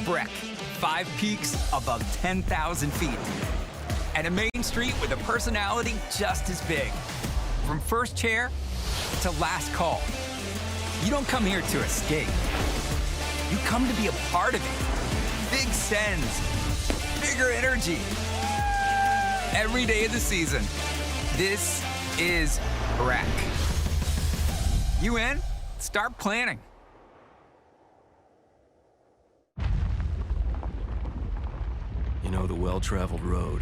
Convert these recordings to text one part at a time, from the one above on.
Breck, 5 peaks above 10,000 feet. And a main street with a personality just as big. From first chair to last call. You don't come here to escape. You come to be a part of it. Big sends, bigger energy. Every day of the season, this is Breck. You in? Start planning. You know, the well-traveled road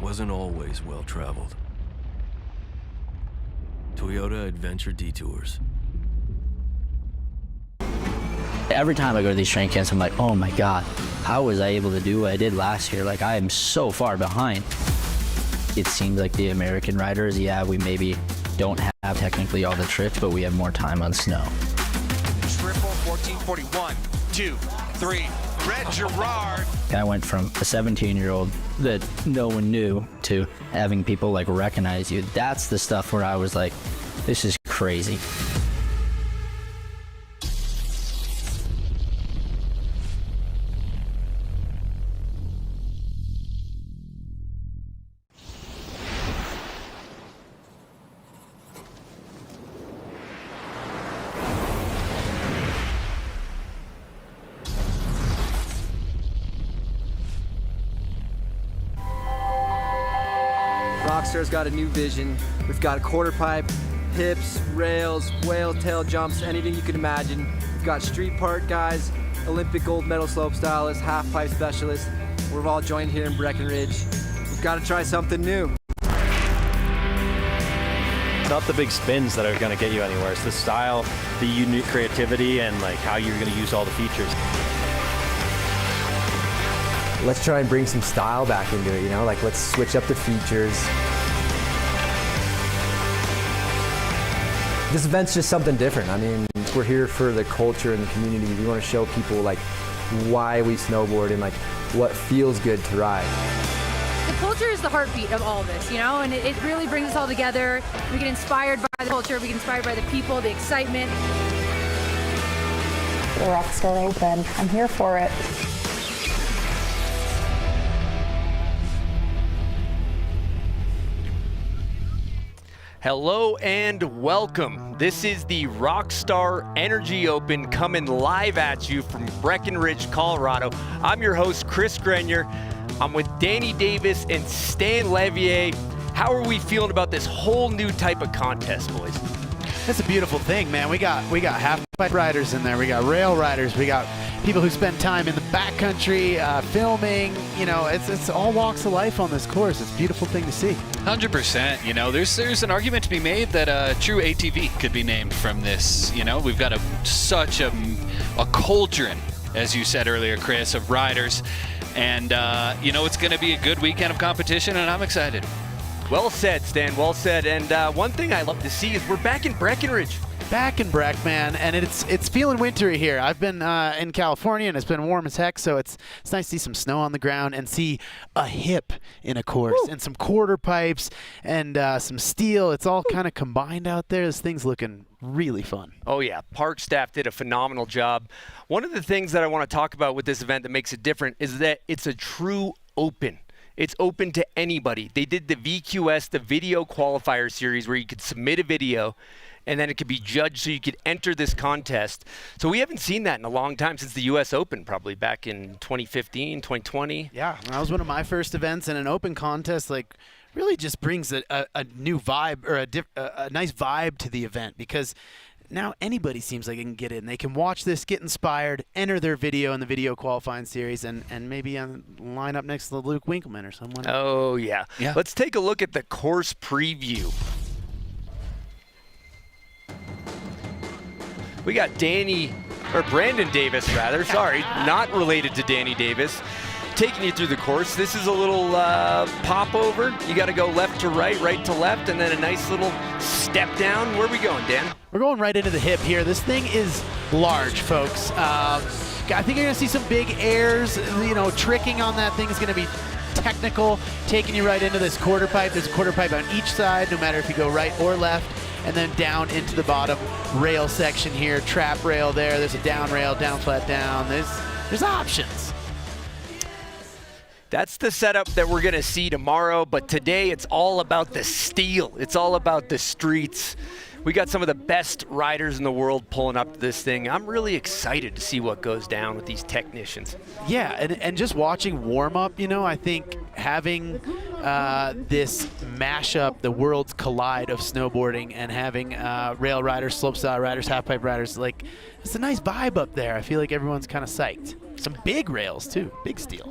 wasn't always well-traveled. Toyota Adventure Detours. Every time I go to these train camps, I'm like, oh my God, how was I able to do what I did last year? Like, I am so far behind. It seems like the American riders, yeah, we maybe don't have technically all the tricks, but we have more time on snow. Triple 1441, 2, 3, Red Gerard. I went from a 17-year-old that no one knew to having people like recognize you. That's the stuff where I was like, this is crazy. Rockstar's got a new vision. We've got a quarter pipe, hips, rails, whale tail jumps, anything you can imagine. We've got street part guys, Olympic gold medal slope stylists, half pipe specialists. We're all joined here in Breckenridge. We've got to try something new. It's not the big spins that are going to get you anywhere. It's the style, the unique creativity, and like how you're going to use all the features. Let's try and bring some style back into it, you know? Like, let's switch up the features. This event's just something different. I mean, we're here for the culture and the community. We want to show people, like, why we snowboard and, like, what feels good to ride. The culture is the heartbeat of all of this, you know? And it really brings us all together. We get inspired by the culture. We get inspired by the people, the excitement. The Rockstar Open. I'm here for it. Hello and welcome. This is the Rockstar Energy Open coming live at you from Breckenridge, Colorado. I'm your host, Chris Grenier. I'm with Danny Davis and Stan Levier. How are we feeling about this whole new type of contest, boys? That's a beautiful thing, man. We got half-pipe riders in there. We got rail riders. We got people who spend time in the backcountry filming. You know, it's all walks of life on this course. It's a beautiful thing to see. 100%. You know, there's an argument to be made that a true ATV could be named from this. You know, we've got such a cauldron, as you said earlier, Chris, of riders. And, you know, it's going to be a good weekend of competition, and I'm excited. Well said, Stan, well said. And one thing I love to see is we're back in Breckenridge. Back in Breck, man, and it's feeling wintry here. I've been in California, and it's been warm as heck, so it's nice to see some snow on the ground and see a hip in a course. Woo. And some quarter pipes and some steel. It's all kind of combined out there. This thing's looking really fun. Oh, yeah. Park staff did a phenomenal job. One of the things that I want to talk about with this event that makes it different is that it's a true open. It's open to anybody. They did the VQS, the Video Qualifier Series, where you could submit a video, and then it could be judged so you could enter this contest. So we haven't seen that in a long time, since the U.S. Open, probably back in 2015, 2020. Yeah, that was one of my first events, and an open contest, like, really just brings a new vibe, or a nice vibe to the event, because now anybody seems like they can get in. They can watch this, get inspired, enter their video in the video qualifying series, and maybe line up next to Luke Winkleman or someone. Oh, yeah. Let's take a look at the course preview. We got Brandon Davis, rather. Sorry, not related to Danny Davis. Taking you through the course. This is a little popover. You got to go left to right, right to left, and then a nice little step down. Where are we going, Dan? We're going right into the hip here. This thing is large, folks. I think you're going to see some big airs. You know, tricking on that thing is going to be technical, taking you right into this quarter pipe. There's a quarter pipe on each side, no matter if you go right or left. and then down into the bottom rail section here. Trap rail there. There's a down rail, down flat down. There's options. That's the setup that we're going to see tomorrow, but today it's all about the steel. It's all about the streets. We got some of the best riders in the world pulling up to this thing. I'm really excited to see what goes down with these technicians. Yeah, and just watching warm-up, you know, I think having this mashup, the worlds collide of snowboarding, and having rail riders, slopestyle riders, half-pipe riders, like, it's a nice vibe up there. I feel like everyone's kind of psyched. Some big rails, too. Big steel.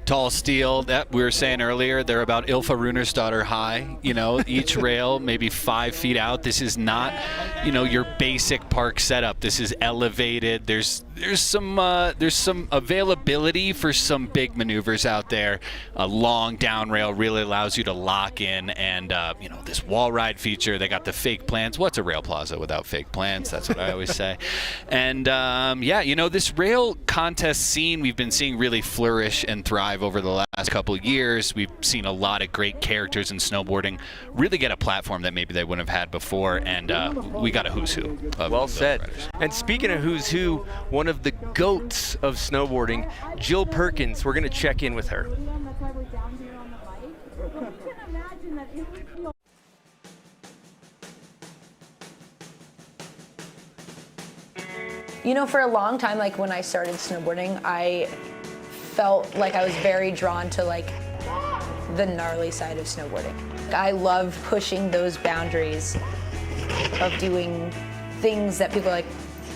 Tall steel, that we were saying earlier, they're about Ilfa Runersdottir high, you know, each rail maybe 5 feet out. This is not, you know, your basic park setup. This is elevated. There's some availability for some big maneuvers out there. A long down rail really allows you to lock in, and you know, this wall ride feature, they got the fake plans. What's a rail plaza without fake plans? That's what I always say. And yeah, you know, this rail contest scene we've been seeing really flourish and thrive over the last couple of years. We've seen a lot of great characters in snowboarding really get a platform that maybe they wouldn't have had before, and we got a who's who. Well said. And speaking of who's who, one of the goats of snowboarding, Jill Perkins, we're going to check in with her. You know, for a long time, like when I started snowboarding, I felt like I was very drawn to like the gnarly side of snowboarding. I love pushing those boundaries of doing things that people are like,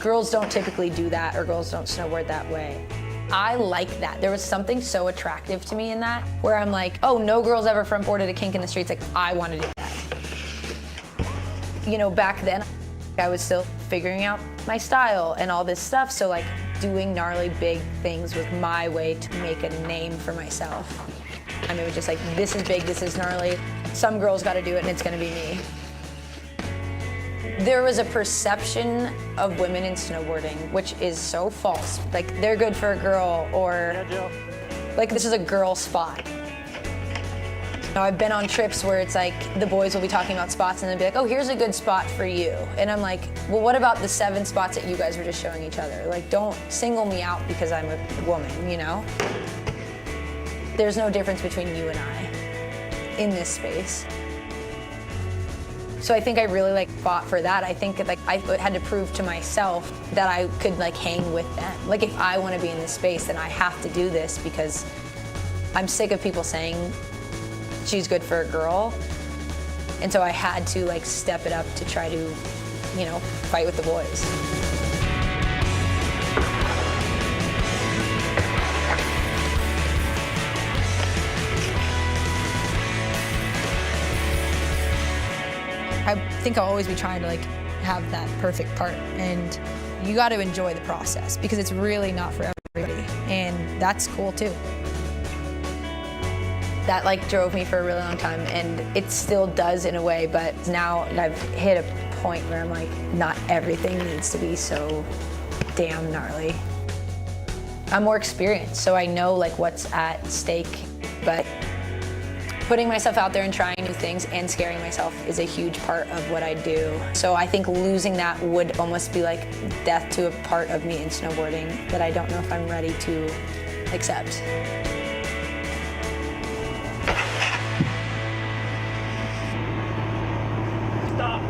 girls don't typically do that, or girls don't snowboard that way. I like that. There was something so attractive to me in that, where I'm like, oh, no girl's ever front boarded a kink in the streets, like I want to do that. You know, back then, I was still figuring out my style and all this stuff, so like doing gnarly big things was my way to make a name for myself. I mean, it was just like, this is big, this is gnarly, some girl's got to do it and it's going to be me. There was a perception of women in snowboarding, which is so false. Like, they're good for a girl, or like, this is a girl spot. You know, I've been on trips where it's like, the boys will be talking about spots and they'll be like, oh, here's a good spot for you. And I'm like, well, what about the 7 spots that you guys were just showing each other? Like, don't single me out because I'm a woman, you know? There's no difference between you and I in this space. So I think I really like fought for that. I think like I had to prove to myself that I could like hang with them. Like, if I want to be in this space, then I have to do this, because I'm sick of people saying she's good for a girl. And so I had to like step it up to try to, you know, fight with the boys. I think I'll always be trying to like have that perfect part, and you got to enjoy the process, because it's really not for everybody, and that's cool too. That like drove me for a really long time, and it still does in a way, but now I've hit a point where I'm like, not everything needs to be so damn gnarly. I'm more experienced, so I know like what's at stake, but putting myself out there and trying new things and scaring myself is a huge part of what I do. So I think losing that would almost be like death to a part of me in snowboarding that I don't know if I'm ready to accept. Stop.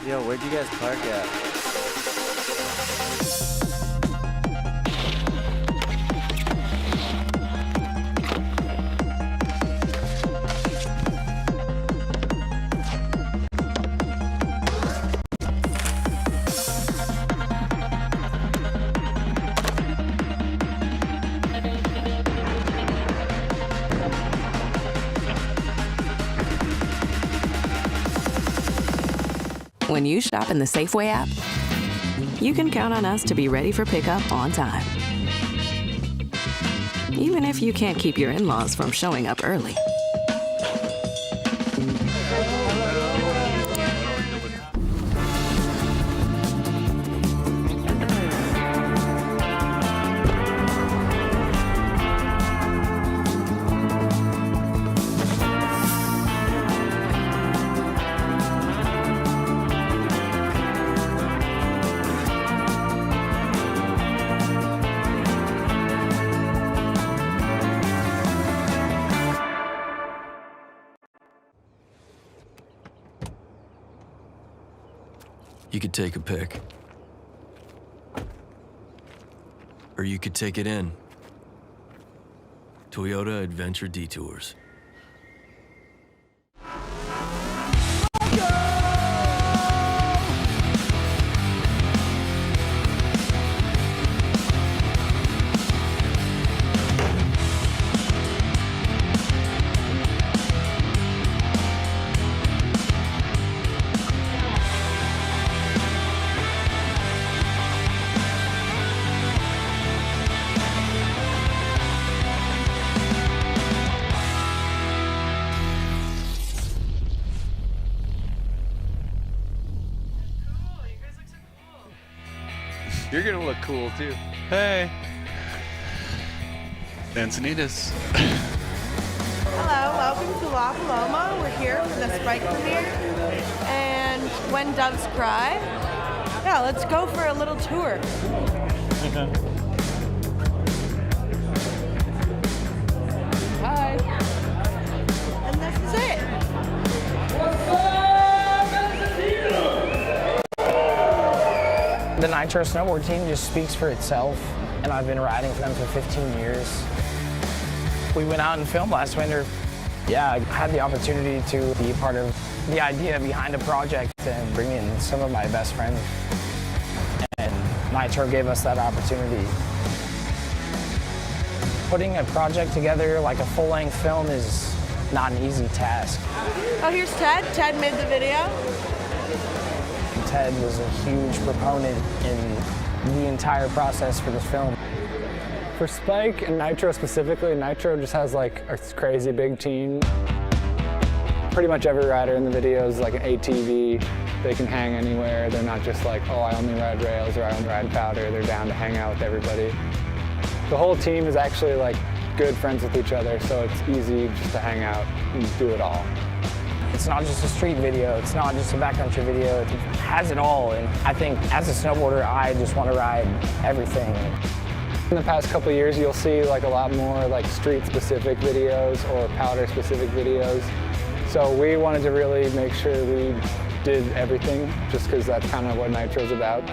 Yo, where'd you guys park at? When you shop in the Safeway app, you can count on us to be ready for pickup on time. Even if you can't keep your in-laws from showing up early. You could take a pic. Or you could take it in. Toyota Adventure Detours. You're gonna look cool too. Hey. Encinitas. Hello, welcome to La Paloma. We're here for the Spike premiere. And When Doves Cry. Yeah, let's go for a little tour. Hi. And this is it. The Nitro snowboard team just speaks for itself, and I've been riding for them for 15 years. We went out and filmed last winter. Yeah, I had the opportunity to be a part of the idea behind a project and bring in some of my best friends. And Nitro gave us that opportunity. Putting a project together like a full-length film is not an easy task. Oh, here's Ted. Ted made the video. Ted was a huge proponent in the entire process for this film. For Spike and Nitro specifically, Nitro just has like a crazy big team. Pretty much every rider in the video is like an ATV. They can hang anywhere. They're not just like, oh, I only ride rails or I only ride powder. They're down to hang out with everybody. The whole team is actually like good friends with each other, so it's easy just to hang out and do it all. It's not just a street video, it's not just a backcountry video, it has it all. And I think as a snowboarder, I just want to ride everything. In the past couple of years, you'll see like a lot more like street-specific videos or powder-specific videos. So we wanted to really make sure we did everything, just because that's kind of what Nitro's about.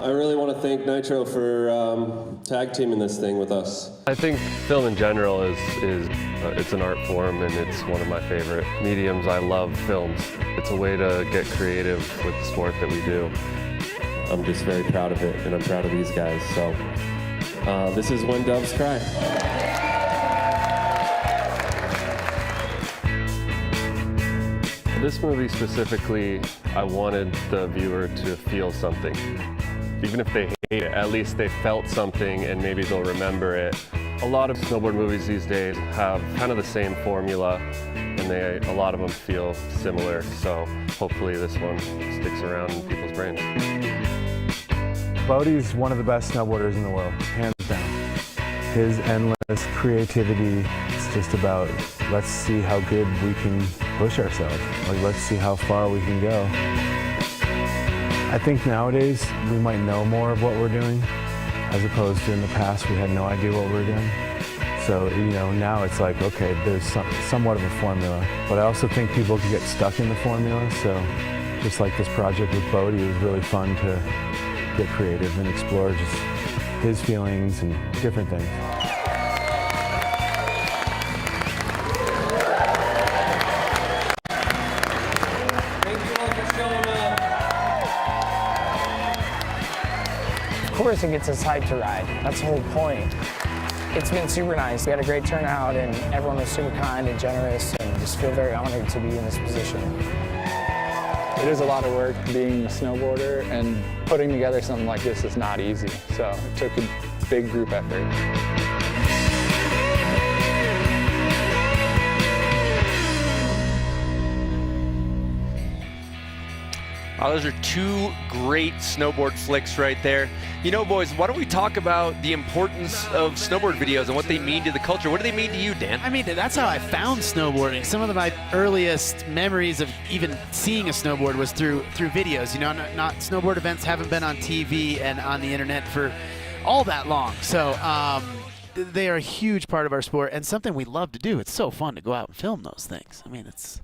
I really want to thank Nitro for tag teaming this thing with us. I think film in general it's an art form, and it's one of my favorite mediums. I love films. It's a way to get creative with the sport that we do. I'm just very proud of it, and I'm proud of these guys. So this is When Doves Cry. This movie specifically, I wanted the viewer to feel something. Even if they hate it, at least they felt something and maybe they'll remember it. A lot of snowboard movies these days have kind of the same formula, and a lot of them feel similar, so hopefully this one sticks around in people's brains. Bodie's one of the best snowboarders in the world, hands down. His endless creativity, it's just about, let's see how good we can push ourselves. Like, let's see how far we can go. I think nowadays we might know more of what we're doing, as opposed to in the past we had no idea what we were doing. So, you know, now it's like, okay, there's somewhat of a formula. But I also think people can get stuck in the formula, so just like this project with Bodie, it was really fun to get creative and explore just his feelings and different things. Of course it gets us hyped to ride. That's the whole point. It's been super nice. We had a great turnout and everyone was super kind and generous, and just feel very honored to be in this position. It is a lot of work being a snowboarder, and putting together something like this is not easy. So it took a big group effort. Oh, those are two great snowboard flicks right there. You know, boys, why don't we talk about the importance of snowboard videos and what they mean to the culture? What do they mean to you, Dan? I mean, that's how I found snowboarding. Some of my earliest memories of even seeing a snowboard was through videos. You know, not snowboard events haven't been on TV and on the internet for all that long. So they are a huge part of our sport and something we love to do. It's so fun to go out and film those things. I mean, it's...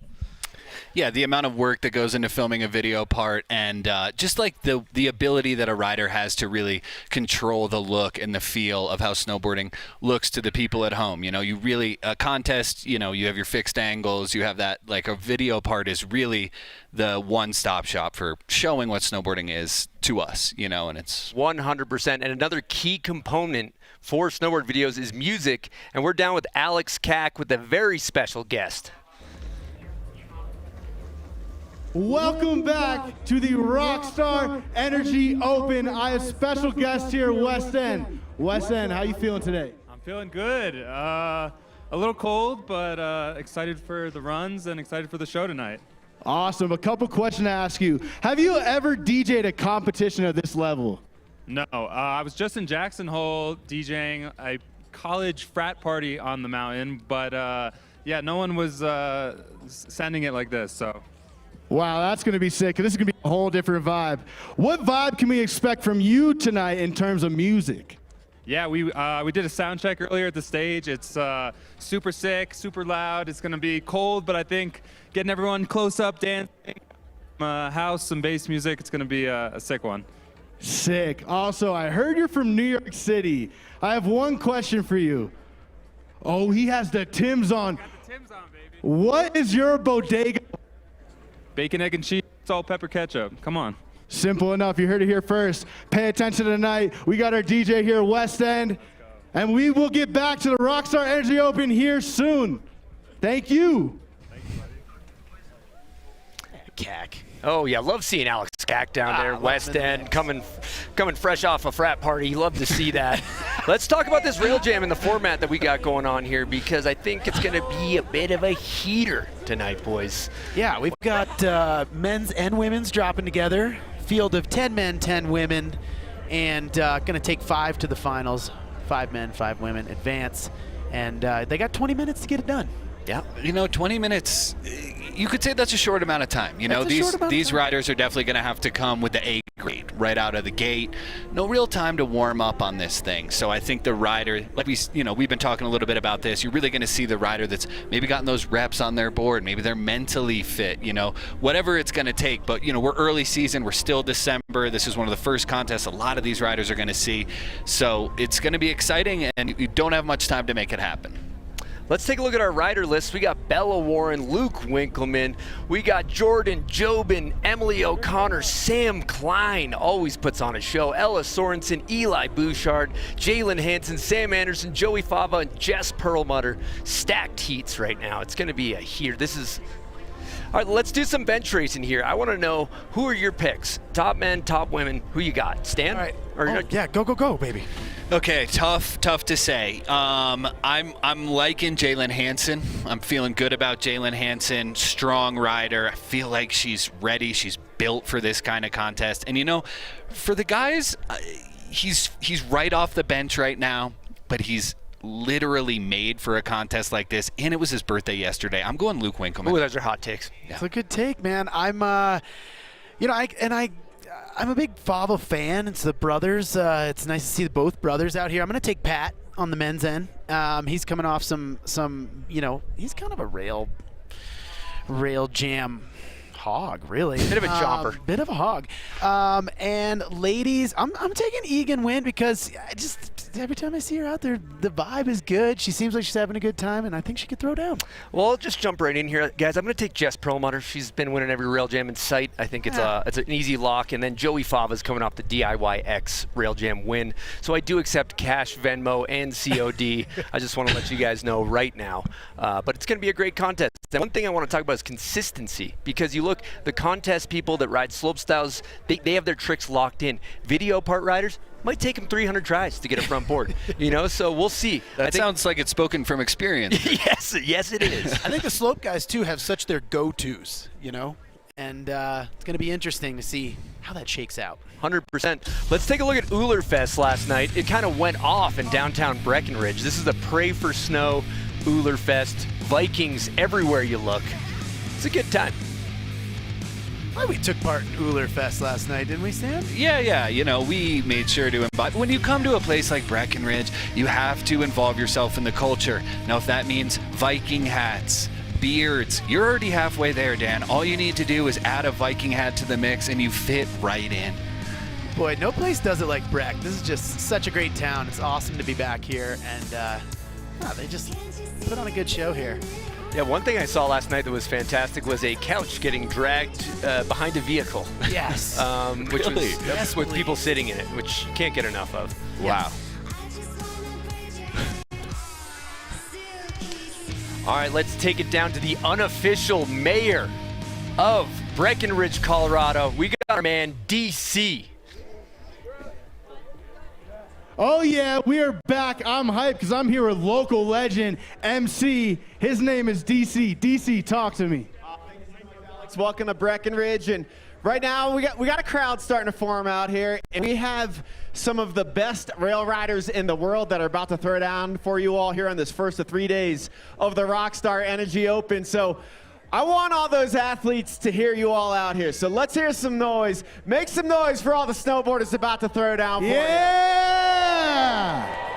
Yeah, the amount of work that goes into filming a video part, and just like the ability that a rider has to really control the look and the feel of how snowboarding looks to the people at home. You know, you really, a contest, you know, you have your fixed angles, you have that, like a video part is really the one-stop shop for showing what snowboarding is to us, you know, and it's 100%. And another key component for snowboard videos is music, and we're down with Alex Cack with a very special guest. Welcome back to the Rockstar Energy Open. I have special guest here, West End. West End, how you feeling today? I'm feeling good. A little cold, but excited for the runs and excited for the show tonight. Awesome. A couple questions to ask you. Have you ever DJ'd a competition at this level? No, I was just in Jackson Hole DJing a college frat party on the mountain, but yeah, no one was sending it like this, so. Wow, that's going to be sick. This is going to be a whole different vibe. What vibe can we expect from you tonight in terms of music? Yeah, we did a sound check earlier at the stage. It's super sick, super loud. It's going to be cold, but I think getting everyone close up, dancing, house, some bass music, it's going to be a sick one. Sick. Also, I heard you're from New York City. I have one question for you. Oh, he has the Timbs on. Got the Timbs on, baby. What is your bodega? Bacon, egg, and cheese, salt, pepper, ketchup. Come on. Simple enough. You heard it here first. Pay attention tonight. We got our DJ here, West End, and we will get back to the Rockstar Energy Open here soon. Thank you. Cack. Oh yeah, love seeing Alex Cack down there, West End, coming fresh off a frat party. Love to see that. Let's talk about this rail jam and the format that we got going on here, because I think it's going to be a bit of a heater tonight, boys. Yeah, we've got men's and women's dropping together. Field of 10 men, 10 women, and going to take 5 to the finals. 5 men, 5 women advance, and they got 20 minutes to get it done. Yeah, you know, 20 minutes, you could say that's a short amount of time. You know, these riders are definitely going to have to come with the A grade right out of the gate. No real time to warm up on this thing. So I think the rider, like we've been talking a little bit about this, you're really going to see the rider that's maybe gotten those reps on their board. Maybe they're mentally fit, you know, whatever it's going to take. But, you know, we're early season. We're still December. This is one of the first contests a lot of these riders are going to see. So it's going to be exciting, and you don't have much time to make it happen. Let's take a look at our rider list. We got Bella Warren, Luke Winkleman. We got Jordan Jobin, Emily O'Connor, Sam Klein, always puts on a show. Ella Sorensen, Eli Bouchard, Jalen Hansen, Sam Anderson, Joey Fava, and Jess Perlmutter. Stacked heats right now. It's going to be a heater. All right, let's do some bench racing here. I want to know, who are your picks? Top men, top women. Who you got? Stan? All right. Yeah, go, baby. Okay, tough to say. I'm liking Jalen Hansen. I'm feeling good about Jalen Hansen. Strong rider. I feel like she's ready. She's built for this kind of contest. And you know, for the guys, he's right off the bench right now, but he's literally made for a contest like this, and it was his birthday yesterday. I'm going Luke Winkleman. Ooh, those are hot takes. Yeah. It's a good take, man. I'm a big Fava fan. It's the brothers. It's nice to see both brothers out here. I'm going to take Pat on the men's end. He's coming off some, you know, he's kind of a rail jam hog, really. Bit of a jumper. Bit of a hog. And ladies, I'm taking Egan Wynn because every time I see her out there, the vibe is good. She seems like she's having a good time, and I think she could throw down. Well, I'll just jump right in here. Guys, I'm going to take Jess Perlmutter. She's been winning every rail jam in sight. I think it's an easy lock. And then Joey Fava's coming off the DIYX rail jam win. So I do accept cash, Venmo, and COD. I just want to let you guys know right now. But it's going to be a great contest. And one thing I want to talk about is consistency, because you look, the contest people that ride slopestyles, they have their tricks locked in. Video part riders, might take them 300 tries to get a front board, you know, so we'll see. That sounds like it's spoken from experience. yes, it is. I think the slope guys, too, have such their go-tos, you know, and it's going to be interesting to see how that shakes out. 100%. Let's take a look at Ullr Fest last night. It kind of went off in downtown Breckenridge. This is the Pray for Snow Ullr Fest. Vikings everywhere you look. It's a good time. Well, we took part in Ullr Fest last night, didn't we, Sam? Yeah, you know, we made sure to invite. When you come to a place like Breckenridge, you have to involve yourself in the culture. Now, if that means Viking hats, beards, you're already halfway there, Dan. All you need to do is add a Viking hat to the mix and you fit right in. Boy, no place does it like Breck. This is just such a great town. It's awesome to be back here, and they just put on a good show here. Yeah, one thing I saw last night that was fantastic was a couch getting dragged behind a vehicle. Yes. Which Really? was Yes, with please. people sitting in it, which you can't get enough of. Wow. All right, let's take it down to the unofficial mayor of Breckenridge, Colorado. We got our man, DC. Oh yeah, we are back. I'm hyped because I'm here with local legend, MC. His name is DC. DC, talk to me. Welcome to Breckenridge, and right now we got a crowd starting to form out here, and we have some of the best rail riders in the world that are about to throw down for you all here on this first of 3 days of the Rockstar Energy Open. So I want all those athletes to hear you all out here. So let's hear some noise. Make some noise for all the snowboarders about to throw down for you.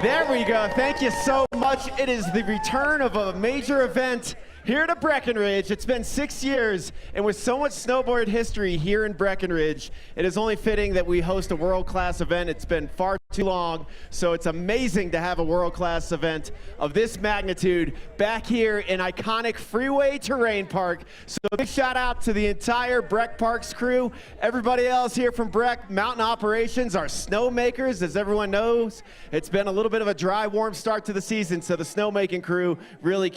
There we go. Thank you so much. It is the return of a major event here to Breckenridge. It's been 6 years, and with so much snowboard history here in Breckenridge, it is only fitting that we host a world-class event. It's been far too long, so it's amazing to have a world-class event of this magnitude back here in iconic Freeway Terrain Park. So a big shout out to the entire Breck Parks crew, everybody else here from Breck Mountain Operations, our snowmakers. As everyone knows, it's been a little bit of a dry, warm start to the season, so the snowmaking crew really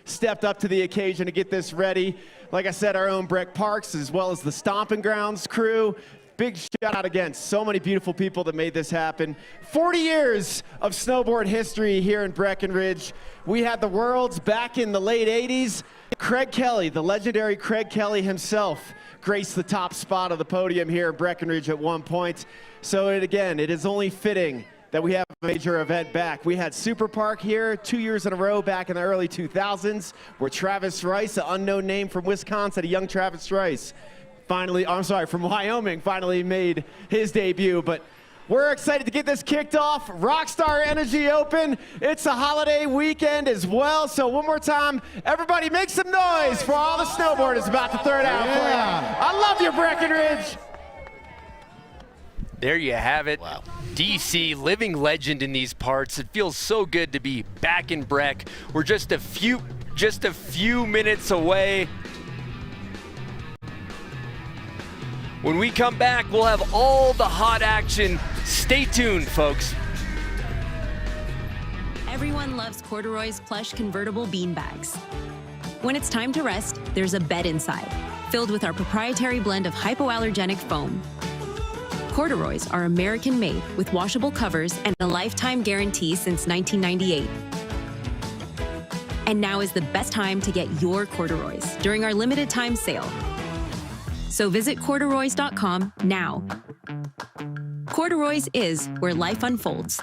stepped up to the occasion to get this ready. Like I said, our own Breck Parks, as well as the Stomping Grounds crew. Big shout out again. So many beautiful people that made this happen. 40 years of snowboard history here in Breckenridge. We had the worlds back in the late 80s. Craig Kelly, the legendary Craig Kelly himself, graced the top spot of the podium here in Breckenridge at one point. So it is only fitting that we have a major event back. We had Super Park here 2 years in a row back in the early 2000s, where Travis Rice, an unknown name from Wisconsin, a young Travis Rice, from Wyoming, finally made his debut. But we're excited to get this kicked off. Rockstar Energy Open. It's a holiday weekend as well. So one more time, everybody make some noise for all the snowboarders about to throw it out for you. I love you, Breckenridge. There you have it. Wow. DC, living legend in these parts. It feels so good to be back in Breck. We're just a few minutes away. When we come back, we'll have all the hot action. Stay tuned, folks. Everyone loves Corduroy's plush convertible bean bags. When it's time to rest, there's a bed inside, filled with our proprietary blend of hypoallergenic foam. Corduroys are American-made with washable covers and a lifetime guarantee since 1998. And now is the best time to get your corduroys during our limited time sale. So visit corduroys.com now. Corduroys is where life unfolds.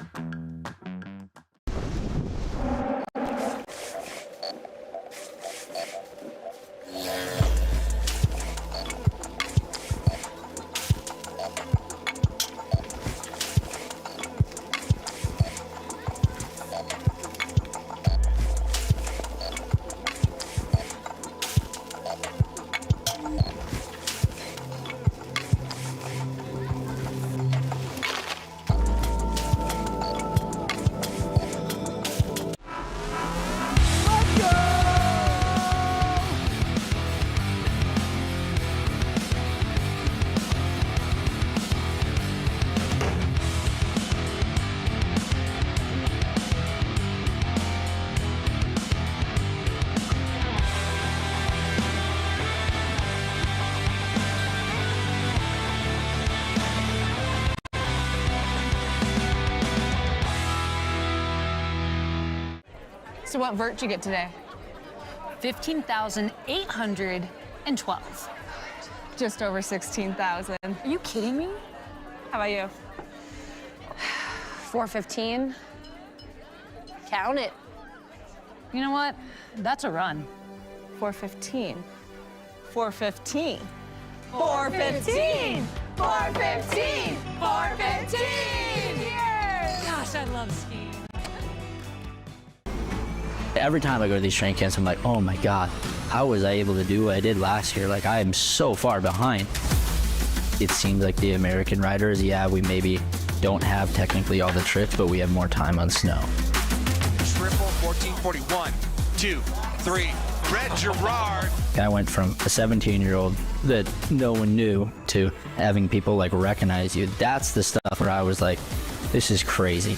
So what vert did you get today? 15,812. Just over 16,000. Are you kidding me? How about you? 415. Count it. You know what? That's a run. 415. 415. 415! 415! 415! Cheers! Gosh, I love skiing. Every time I go to these training camps, I'm like, oh my God, how was I able to do what I did last year? Like, I am so far behind. It seems like the American riders, yeah, we maybe don't have technically all the tricks, but we have more time on snow. Triple 1441, 2, 3, Red Gerard. I went from a 17-year-old that no one knew to having people like recognize you. That's the stuff where I was like, this is crazy.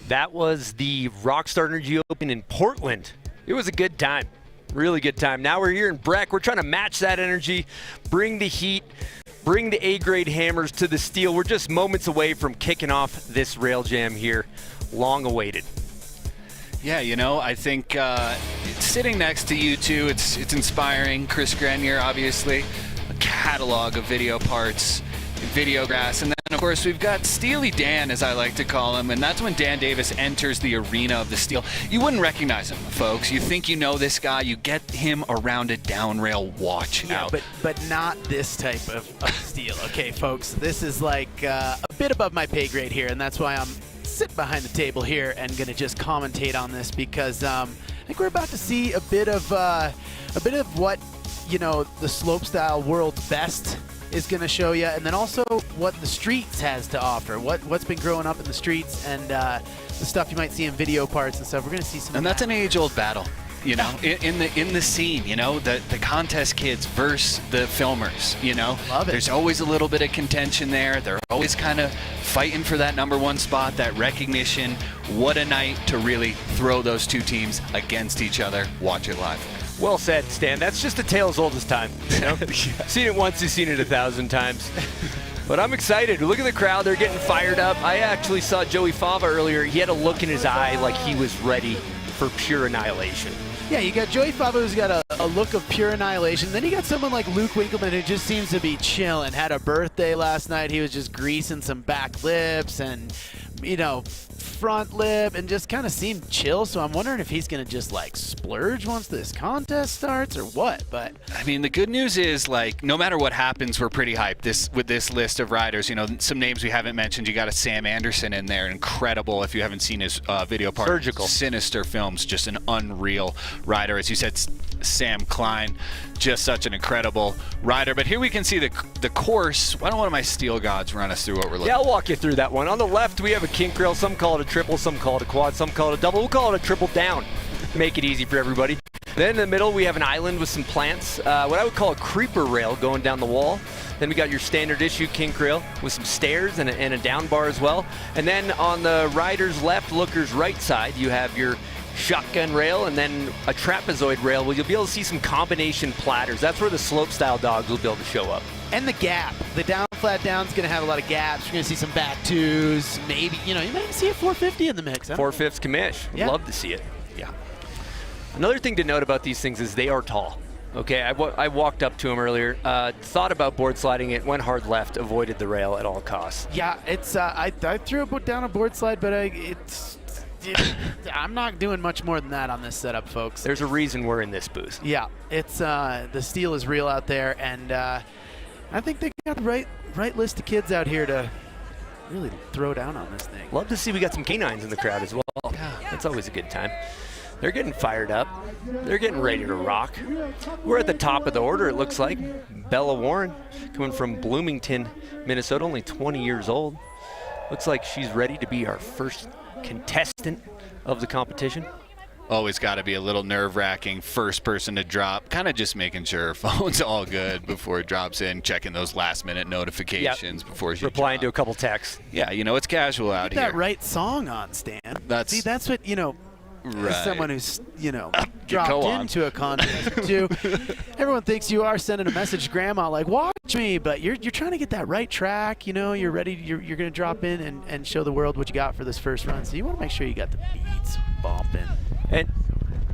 That was the Rockstar Energy Open in Portland. It was a good time, really good time. Now we're here in Breck. We're trying to match that energy, bring the heat, bring the A-grade hammers to the steel. We're just moments away from kicking off this rail jam here, long awaited. Yeah, you know, I think sitting next to you two, it's inspiring. Chris Grenier, obviously, a catalog of video parts, videographs, and then of course we've got Steely Dan, as I like to call him, and that's when Dan Davis enters the arena of the steel. You wouldn't recognize him, folks. You think you know this guy, you get him around a down rail, watch out. But not this type of steel. Okay, folks, this is like a bit above my pay grade here, and that's why I'm sitting behind the table here and gonna just commentate on this, because I think we're about to see a bit of what, you know, the slopestyle world's best is going to show you, and then also what the streets has to offer, what's been growing up in the streets, and the stuff you might see in video parts and stuff. We're going to see some. And that's an age-old battle, you know, in the scene, you know, the contest kids versus the filmers, you know. Love it. There's always a little bit of contention there. They're always kind of fighting for that #1 spot, that recognition. What a night to really throw those two teams against each other. Watch it live. Well said, Stan. That's just a tale as old as time. You know? Seen it once, you've seen it 1,000 times. But I'm excited. Look at the crowd. They're getting fired up. I actually saw Joey Fava earlier. He had a look in his eye like he was ready for pure annihilation. Yeah, you got Joey Fava, who's got a look of pure annihilation. Then you got someone like Luke Winkleman, who just seems to be chilling. Had a birthday last night. He was just greasing some back lips and, you know, front lip, and just kind of seemed chill. So I'm wondering if he's going to just like splurge once this contest starts or what. But I mean, the good news is, like, no matter what happens, we're pretty hyped with this list of riders. You know, some names we haven't mentioned. You got a Sam Anderson in there, incredible. If you haven't seen his video part, Surgical. Sinister Films, just an unreal rider. As you said, Sam Klein, just such an incredible rider. But here we can see the course. Why don't one of my steel gods run us through what we're looking at? Yeah, I'll walk you through that one. On the left, we have a kink rail. Some call it a triple, some call it a quad, some call it a double. We'll call it a triple down. Make it easy for everybody. Then in the middle, we have an island with some plants. What I would call a creeper rail going down the wall. Then we got your standard issue kink rail with some stairs and a down bar as well. And then on the rider's left, looker's right side, you have your shotgun rail and then a trapezoid rail where you'll be able to see some combination platters. That's where the slopestyle dogs will be able to show up. And the gap. The down flat down's going to have a lot of gaps. You're going to see some back twos. Maybe, you know, you might even see a 450 in the mix. 4/5 commish. Yeah. Love to see it. Yeah. Another thing to note about these things is they are tall. Okay, I walked up to him earlier, thought about board sliding it, went hard left, avoided the rail at all costs. Yeah, it's I threw down a board slide, but I'm not doing much more than that on this setup, folks. There's a reason we're in this booth. Yeah, it's the steel is real out there, and I think they got the right list of kids out here to really throw down on this thing. Love to see we got some canines in the crowd as well. Yeah, that's always a good time. They're getting fired up. They're getting ready to rock. We're at the top of the order, it looks like. Bella Warren, coming from Bloomington, Minnesota, only 20 years old. Looks like she's ready to be our first contestant of the competition. Always got to be a little nerve-wracking, first person to drop, kind of just making sure her phone's all good before it drops in, checking those last-minute notifications before she replying to a couple texts. Yeah, you know, it's casual out here. That right song on, Stan. See, that's what, as someone who's, dropped into a contest too. Everyone thinks you are sending a message to grandma like, watch me, but you're trying to get that right track, you're ready, you're going to drop in and show the world what you got for this first run. So you want to make sure you got the beats bumping. And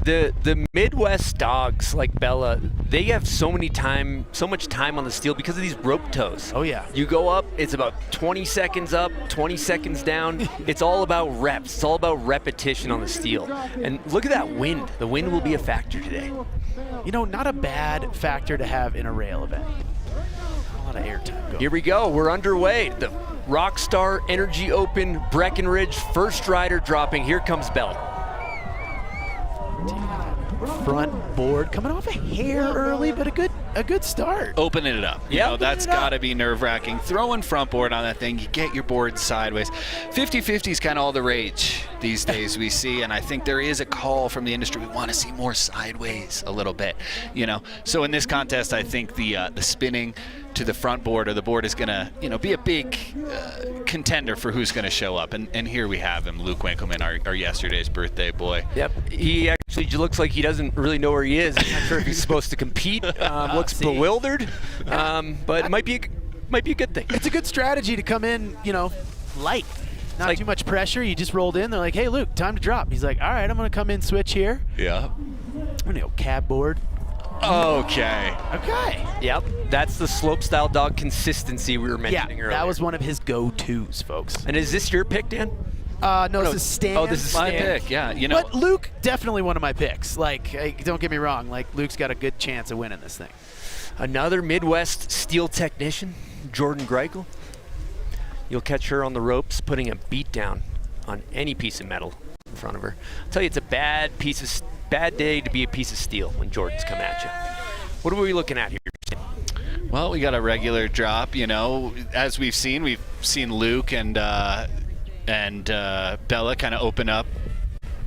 the Midwest dogs like Bella, they have so much time on the steel because of these rope toes. Oh yeah. You go up, it's about 20 seconds up, 20 seconds down. It's all about reps. It's all about repetition on the steel. And look at that wind. The wind will be a factor today. Not a bad factor to have in a rail event. A lot of airtime going. Here we go. We're underway. The Rockstar Energy Open Breckenridge first rider dropping. Here comes Bella. Front board coming off a hair early, but a good start. Opening it up. Yeah, that's got to be nerve-wracking. Throwing front board on that thing, you get your board sideways. 50-50 is kind of all the rage these days we see, and I think there is a call from the industry. We want to see more sideways a little bit, So in this contest, I think the spinning to the front board or the board is going to, be a big contender for who's going to show up. And here we have him, Luke Winkleman, our yesterday's birthday boy. Yep. He actually looks like he doesn't really know where he is. I'm not sure if he's supposed to compete. Looks bewildered, but it might be a good thing. It's a good strategy to come in, light. Not too much pressure. You just rolled in. They're like, hey, Luke, time to drop. He's like, all right, I'm going to come in, switch here. Yeah. I'm going to go cab board. Okay. Yep. That's the slopestyle dog consistency we were mentioning earlier. That was one of his go-tos, folks. And is this your pick, Dan? No, this is Stan. Oh, this is my Stan. pick, yeah. But Luke, definitely one of my picks. Don't get me wrong. Luke's got a good chance of winning this thing. Another Midwest steel technician, Jordan Greichel. You'll catch her on the ropes putting a beat down on any piece of metal in front of her. I'll tell you, it's a bad day to be a piece of steel when Jordan's coming at you. What are we looking at here? Well, we got a regular drop, As we've seen Luke and Bella kind of open up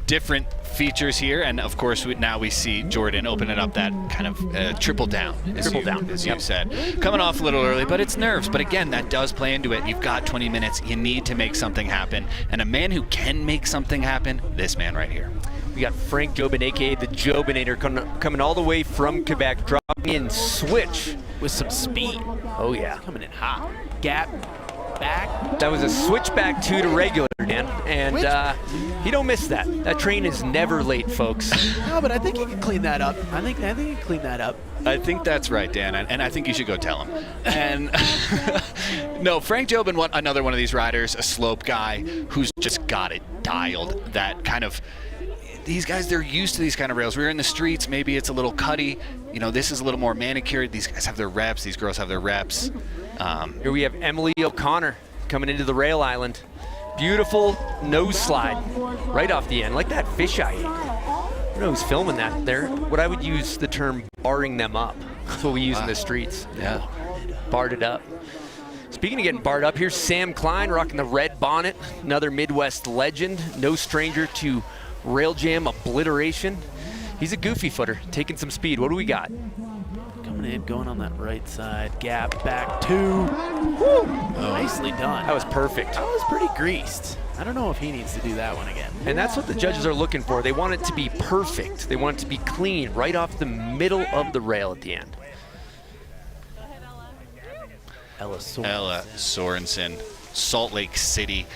different features here, and of course now we see Jordan opening up that kind of triple down, as you said. Coming off a little early, but it's nerves. But again, that does play into it. You've got 20 minutes. You need to make something happen, and a man who can make something happen, this man right here. We got Frank Joban, a.k.a. the Jobinator, coming all the way from Quebec, dropping in switch with some speed. Oh, yeah. Coming in hot. Gap, back. That was a switchback 2 to regular, Dan. And he don't miss that. That train is never late, folks. No, but I think he can clean that up. I think he can clean that up. I think that's right, Dan, and I think you should go tell him. And no, Frank Joban, another one of these riders, a slope guy who's just got it dialed. That kind of... These guys, they're used to these kind of rails. We're in the streets, maybe it's a little cutty. This is a little more manicured. These guys have their reps. These girls have their reps. Here we have Emily O'Connor coming into the rail island. Beautiful nose slide right off the end, like that fisheye. I don't know who's filming that there. What I would use the term barring them up. That's what we use in the streets. Yeah. Barred it up. Speaking of getting barred up, here's Sam Klein rocking the red bonnet. Another Midwest legend. No stranger to rail jam obliteration. He's a goofy footer, taking some speed. What do we got? Coming in, going on that right side. Gap, back 2. Woo! Nicely done. That was perfect. That was pretty greased. I don't know if he needs to do that one again. And that's what the judges are looking for. They want it to be perfect. They want it to be clean, right off the middle of the rail at the end. Ella Sorensen, Salt Lake City.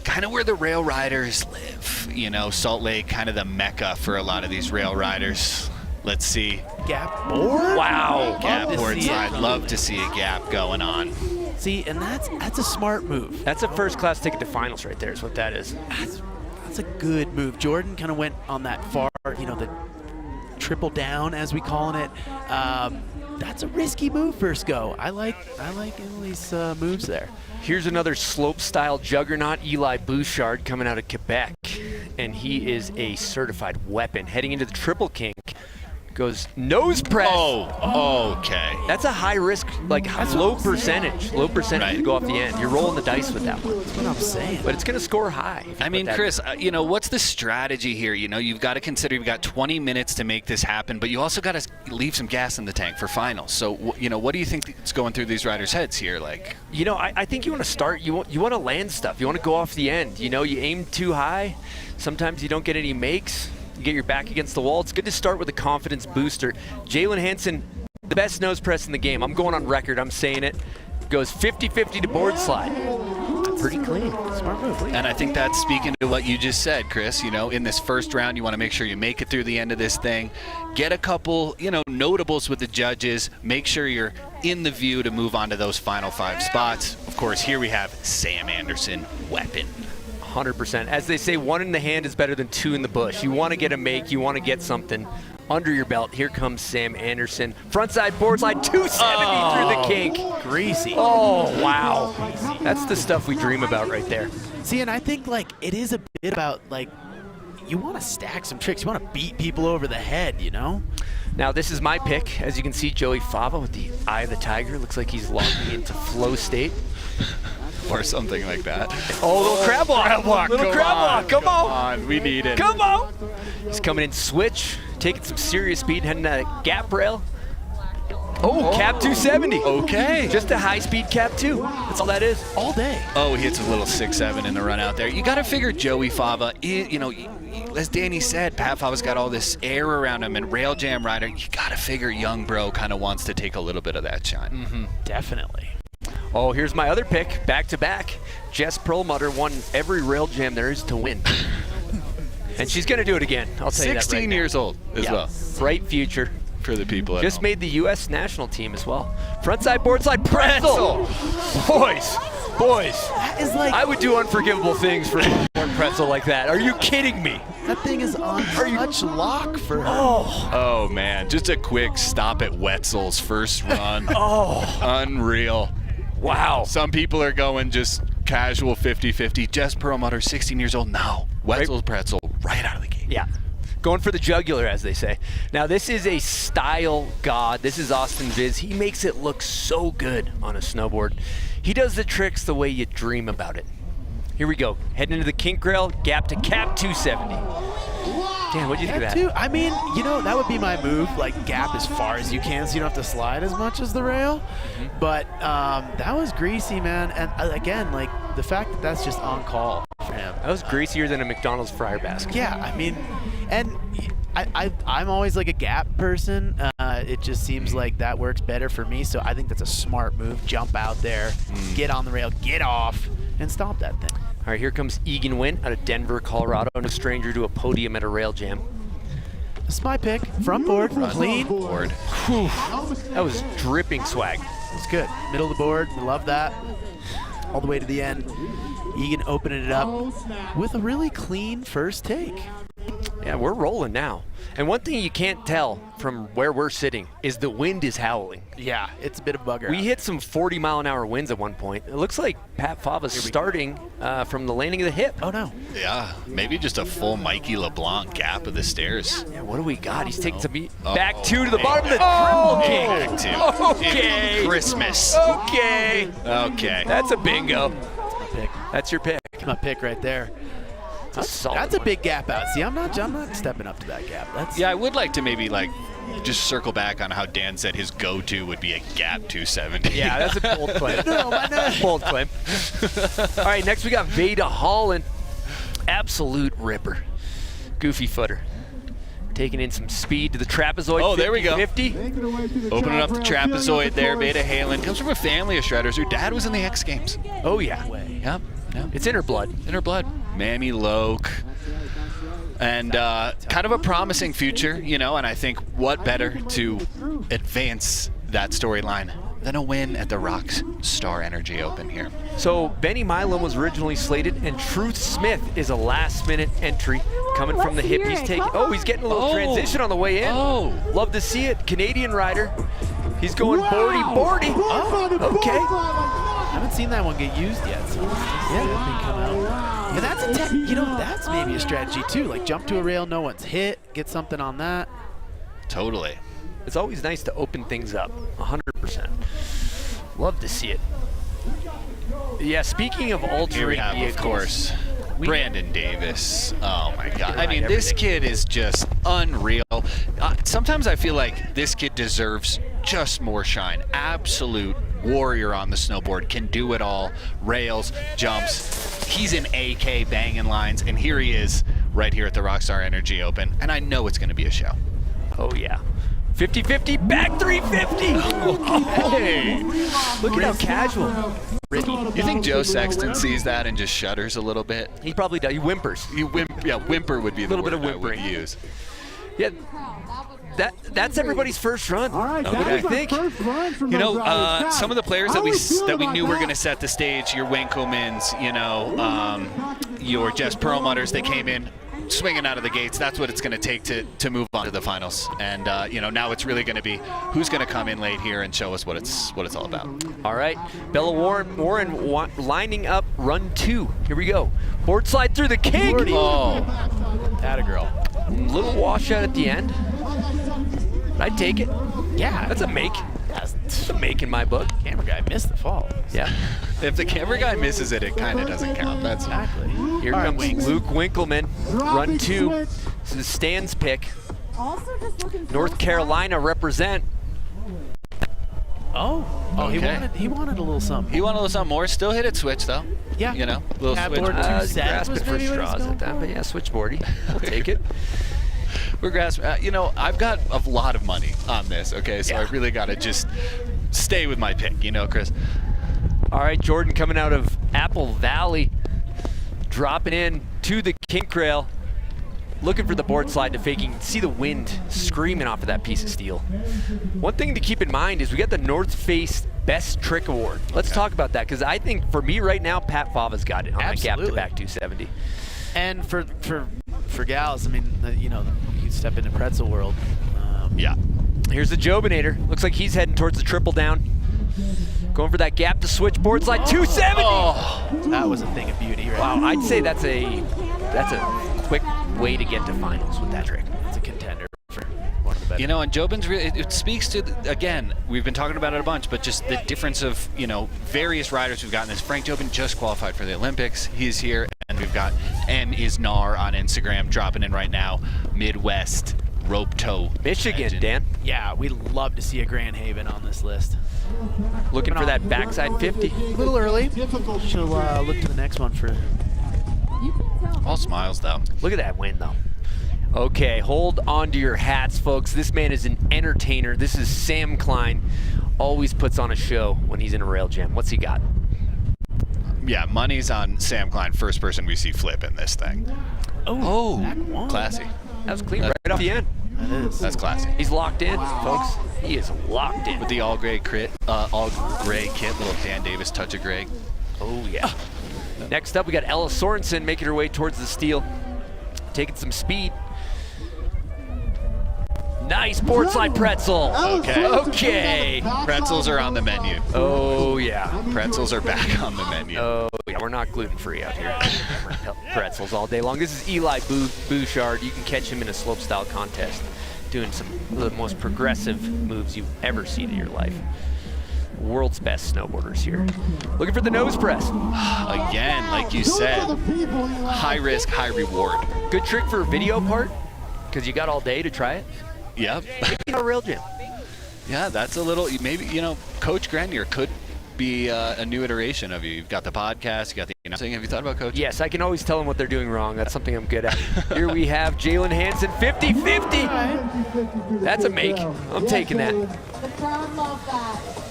Kind of where the rail riders live, Salt Lake, kind of the mecca for a lot of these rail riders. Let's see. Gap board? Wow. Gap Love to board see slide. it. Love to see a gap going on. See, and that's a smart move. That's a first-class ticket to finals right there is what that is. That's a good move. Jordan kind of went on that far, the triple down, as we calling it. That's a risky move first go. I like Emily's moves there. Here's another slope-style juggernaut, Eli Bouchard, coming out of Quebec. And he is a certified weapon. Heading into the triple kink, goes nose press. Oh, okay. That's a high risk, like low percentage to go off the end. You're rolling the dice with that one. That's what I'm saying. But it's going to score high. I mean, Chris, what's the strategy here? You've got to consider you've got 20 minutes to make this happen, but you also got to leave some gas in the tank for finals. So, what do you think is going through these riders' heads here? Like, I think you want to start. You want to land stuff. You want to go off the end. You aim too high. Sometimes you don't get any makes. You get your back against the wall. It's good to start with a confidence booster. Jalen Hansen, the best nose press in the game. I'm going on record. I'm saying it. Goes 50-50 to board slide. Pretty clean. Smart move. And I think that's speaking to what you just said, Chris. In this first round, you want to make sure you make it through the end of this thing. Get a couple, notables with the judges. Make sure you're in the view to move on to those final 5 spots. Of course, here we have Sam Anderson, weapon. 100%. As they say, 1 in the hand is better than 2 in the bush. You want to get a make. You want to get something under your belt. Here comes Sam Anderson. Frontside board slide 270 through the kink. Greasy. Oh, wow. That's the stuff we dream about right there. See, and I think it is a bit about you want to stack some tricks. You want to beat people over the head, Now, this is my pick. As you can see, Joey Fava with the eye of the tiger. Looks like he's locking into flow state. Or something like that. Oh, little crab walk. Little crab walk. Come on. We need it. Come on. He's coming in switch, taking some serious speed, heading to that gap rail. Oh, cap 270. Okay. Just a high-speed cap 2. That's all that is. All day. Oh, he hits a little 6-7 in the run out there. You got to figure Joey Fava, as Danny said, Pat Fava's got all this air around him, and rail jam rider, you got to figure young bro kind of wants to take a little bit of that shine. Mm-hmm. Definitely. Oh, here's my other pick, back-to-back. Jess Perlmutter won every rail jam there is to win. And she's going to do it again. I'll tell you that right 16 now. years old as well. Bright future. For the people at Just home. made the U.S. national team as well. Frontside board slide pretzel. Boys. That is I would do unforgivable things for a pretzel like that. Are you kidding me? That thing is on such lock for her. Oh, man. Just a quick stop at Wetzel's first run. Unreal. Wow. Some people are going just casual 50-50. Jess Perlmutter, 16 years old. No. Wetzel's pretzel right out of the gate. Yeah. Going for the jugular, as they say. Now, this is a style god. This is Austin Viz. He makes it look so good on a snowboard. He does the tricks the way you dream about it. Here we go. Heading into the kink rail, gap to cap 270. Dan, what do you think of that? I mean, that would be my move, gap as far as you can so you don't have to slide as much as the rail. Mm-hmm. But that was greasy, man. And again, the fact that that's just on call for him. That was greasier than a McDonald's fryer basket. Yeah, I mean, and I'm always a gap person. It just seems like that works better for me. So I think that's a smart move. Jump out there, get on the rail, get off, and stop that thing. All right, here comes Egan Wynn out of Denver, Colorado. No stranger to a podium at a rail jam. This is my pick. Front board, clean. Board. Whew. That was dripping swag. It's good. Middle of the board. Love that. All the way to the end. Egan opening it up with a really clean first take. Yeah, we're rolling now. And one thing you can't tell from where we're sitting is the wind is howling. Yeah, it's a bit of bugger. We hit some 40-mile-an-hour winds at one point. It looks like Pat Fava's starting from the landing of the hip. Oh, no. Yeah, maybe just a full Mikey LeBlanc gap of the stairs. Yeah, what do we got? He's taking some back two to the bottom of the triple kick. Okay. In Christmas. Okay. Okay. That's a bingo. That's my pick. That's your pick. My pick right there. That's a big gap out. See, I'm not stepping up to that gap. Yeah, I would like to maybe just circle back on how Dan said his go-to would be a gap 270. Yeah, that's a bold claim. No, why not? Bold claim. All right, next we got Veda Holland. Absolute ripper. Goofy footer. Taking in some speed to the trapezoid. Oh, there we go. 50. Opening up the trapezoid there. Veda Halen comes from a family of shredders. Her dad was in the X Games. Oh, yeah. Yep. It's in her blood. In her blood. Mammy Loke. And kind of a promising future, you know, and I think what better to advance that storyline than a win at the Rockstar Energy Open here. So Benny Milam was originally slated, and Truth Smith is a last-minute entry coming from the hip. He's taking. Oh, he's getting a little transition on the way in. Oh, love to see it. Canadian rider. He's going boardy. Oh, okay. I haven't seen that one get used yet, so yeah, come out. But that's that's maybe a strategy too. Like jump to a rail, no one's hit, get something on that. Totally. It's always nice to open things up, 100%. Love to see it. Yeah, speaking of altering here we have, vehicles, of course, Brandon Davis. Oh my God. I mean, everything. this kid is just unreal. Sometimes I feel like this kid deserves just more shine. Absolute warrior on the snowboard, can do it all. Rails, jumps. He's an AK banging lines, and here he is right here at the Rockstar Energy Open, and I know it's going to be a show. Oh yeah. 50-50, back 350. Okay. Look at how casual. You think Joe Sexton sees that and just shudders a little bit? He probably does. He whimpers. Whimper would be the word little bit of I would whimpering. use. Yeah. That's everybody's first run. All right, What do you think? first run from You those know, riders. some of the players How that we about knew were that? going to set the stage, your Winkelmans, you know, your Jess Perlmutters, they came in swinging out of the gates. That's what it's going to take to move on to the finals. And you know, now it's really going to be who's going to come in late here and show us what it's all about. All right, Bella Warren lining up run 2. Here we go. Board slide through the kink. Oh, atta girl. Little washout at the end. I'd take it. Yeah, that's a make. That's a make in my book. Camera guy missed the fall. Yeah. If the camera guy misses it, it kind of doesn't count. That's exactly. Here All right, comes Winks. Luke Winkelman, run 2. This is Stan's pick. North Carolina represent. Oh, Okay. he wanted a little something. He wanted a little something more. Still hit it switch though. Yeah. You know, little switch. Tabboard 2-7 Grasping was for maybe what he's straws going at that, for. but yeah, switchboardy. I'll take it. We're grasping. You know, I've got a lot of money on this. Okay, so I really got to just stay with my pick. You know, Chris. All right, Jordan coming out of Apple Valley, dropping in to the kink rail, looking for the board slide to fake. You can see the wind screaming off of that piece of steel. One thing to keep in mind is we got the North Face Best Trick Award. Let's talk about that, because I think for me right now, Pat Fava's got it on the gap to back 270. And for gals, I mean, you know, you step into pretzel world. Yeah. Here's the Jobinator. Looks like he's heading towards the triple down. Going for that gap to switch board slide 270. Oh, that was a thing of beauty, right? Wow, I'd say that's a quick way to get to finals with that trick. It's a contender for one of the better. You know, and Jobin's really, it speaks to, again, we've been talking about it a bunch, but just the difference of, you know, various riders we've gotten this. Frank Jobin just qualified for the Olympics. He's here, and we've got M Isnar on Instagram dropping in right now. Midwest rope toe. Michigan, legend. Dan. Yeah, we'd love to see a Grand Haven on this list. Looking for that backside 50. A little early. She'll look to the next one for. All smiles, though. Look at that win, though. Okay, hold on to your hats, folks. This man is an entertainer. This is Sam Klein. Always puts on a show when he's in a rail jam. What's he got? Yeah, money's on Sam Klein, first person we see flip in this thing. Oh, classy. That was clean right off the end. That is. That's classy. He's locked in, folks. He is locked in. With the all gray kit, little Dan Davis touch of gray. Oh, yeah. Next up, we got Ella Sorensen making her way towards the steel. Taking some speed. Nice board slide pretzel. Okay. Pretzels are on the menu. Oh, yeah. Pretzels are back on the menu. Oh, yeah. We're not gluten-free out here. Pretzels all day long. This is Eli Bouchard. You can catch him in a slopestyle contest doing some of the most progressive moves you've ever seen in your life. World's best snowboarders here. Looking for the nose press. Again, like you said, high risk, high reward. Good trick for a video part, because you got all day to try it. Yep. Maybe a rail jam. Yeah, that's a little, maybe, you know, Coach Grenier could be a new iteration of you. You've got the podcast, you got the announcing. Have you thought about coaching? Yes, I can always tell them what they're doing wrong. That's something I'm good at. Here we have Jalen Hansen, 50-50. That's a make. I'm taking that.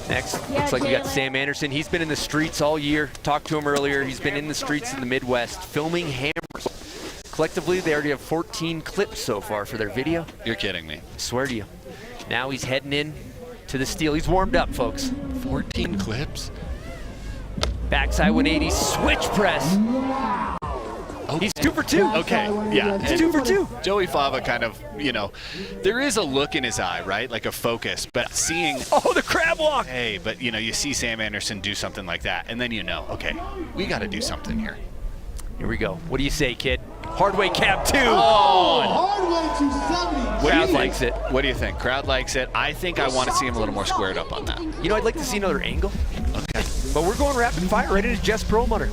Next, looks like we got Sam Anderson. He's been in the streets all year. Talked to him earlier. He's been in the streets in the Midwest, filming hammers. Collectively, they already have 14 clips so far for their video. You're kidding me. I swear to you. Now he's heading in to the steel. He's warmed up, folks. 14 clips? Backside 180, switch press. He's 2 for 2. Okay, yeah. He's 2 for 2. Joey Fava kind of, you know, there is a look in his eye, right? Like a focus, but seeing... Oh, the crab walk! Hey, but, you know, you see Sam Anderson do something like that, and then you know, okay, we got to do something here. Here we go. What do you say, kid? Hardway cap 2. Hardway 270. Crowd likes it. What do you think? Crowd likes it. I think I want to see him a little more squared up on that. You know, I'd like to see another angle. Okay. But we're going rapid fire right into Jess Perlmutter.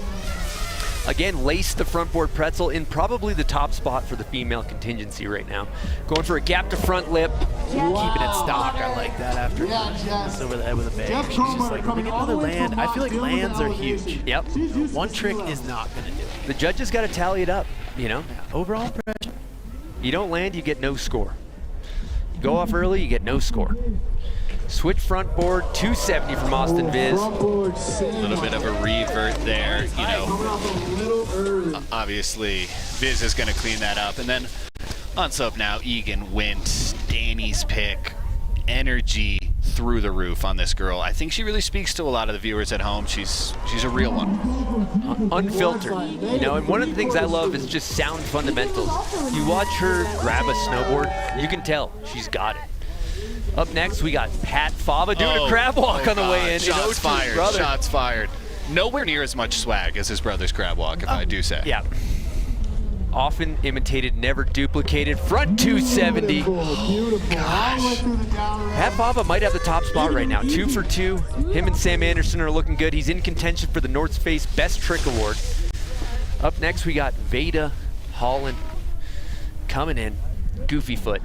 Again, lace the front board pretzel in probably the top spot for the female contingency right now. Going for a gap to front lip. Keeping it stock. I like that after it's over the head with a bag. She's just like, let me get another land. I feel like lands are huge. Yep. One trick is not going to do it. The judges got to tally it up, you know? Overall impression. You don't land, you get no score. You go off early, you get no score. Switch front board, 270 from Austin Viz. A little bit of a revert there, you know. Obviously, Viz is going to clean that up. And then on sub now, Egan went, Danny's pick, energy through the roof on this girl. I think she really speaks to a lot of the viewers at home. She's a real one. Unfiltered, you know, and one of the things I love is just sound fundamentals. You watch her grab a snowboard, you can tell she's got it. Up next, we got Pat Fava doing a crab walk on the way in. Shots fired, shots fired. Nowhere near as much swag as his brother's crab walk, if I do say. Yeah. Often imitated, never duplicated. Front 270. Gosh. Pat Fava might have the top spot right now. 2 for 2. Him and Sam Anderson are looking good. He's in contention for the North Face Best Trick Award. Up next, we got Veda Holland coming in. Goofy foot.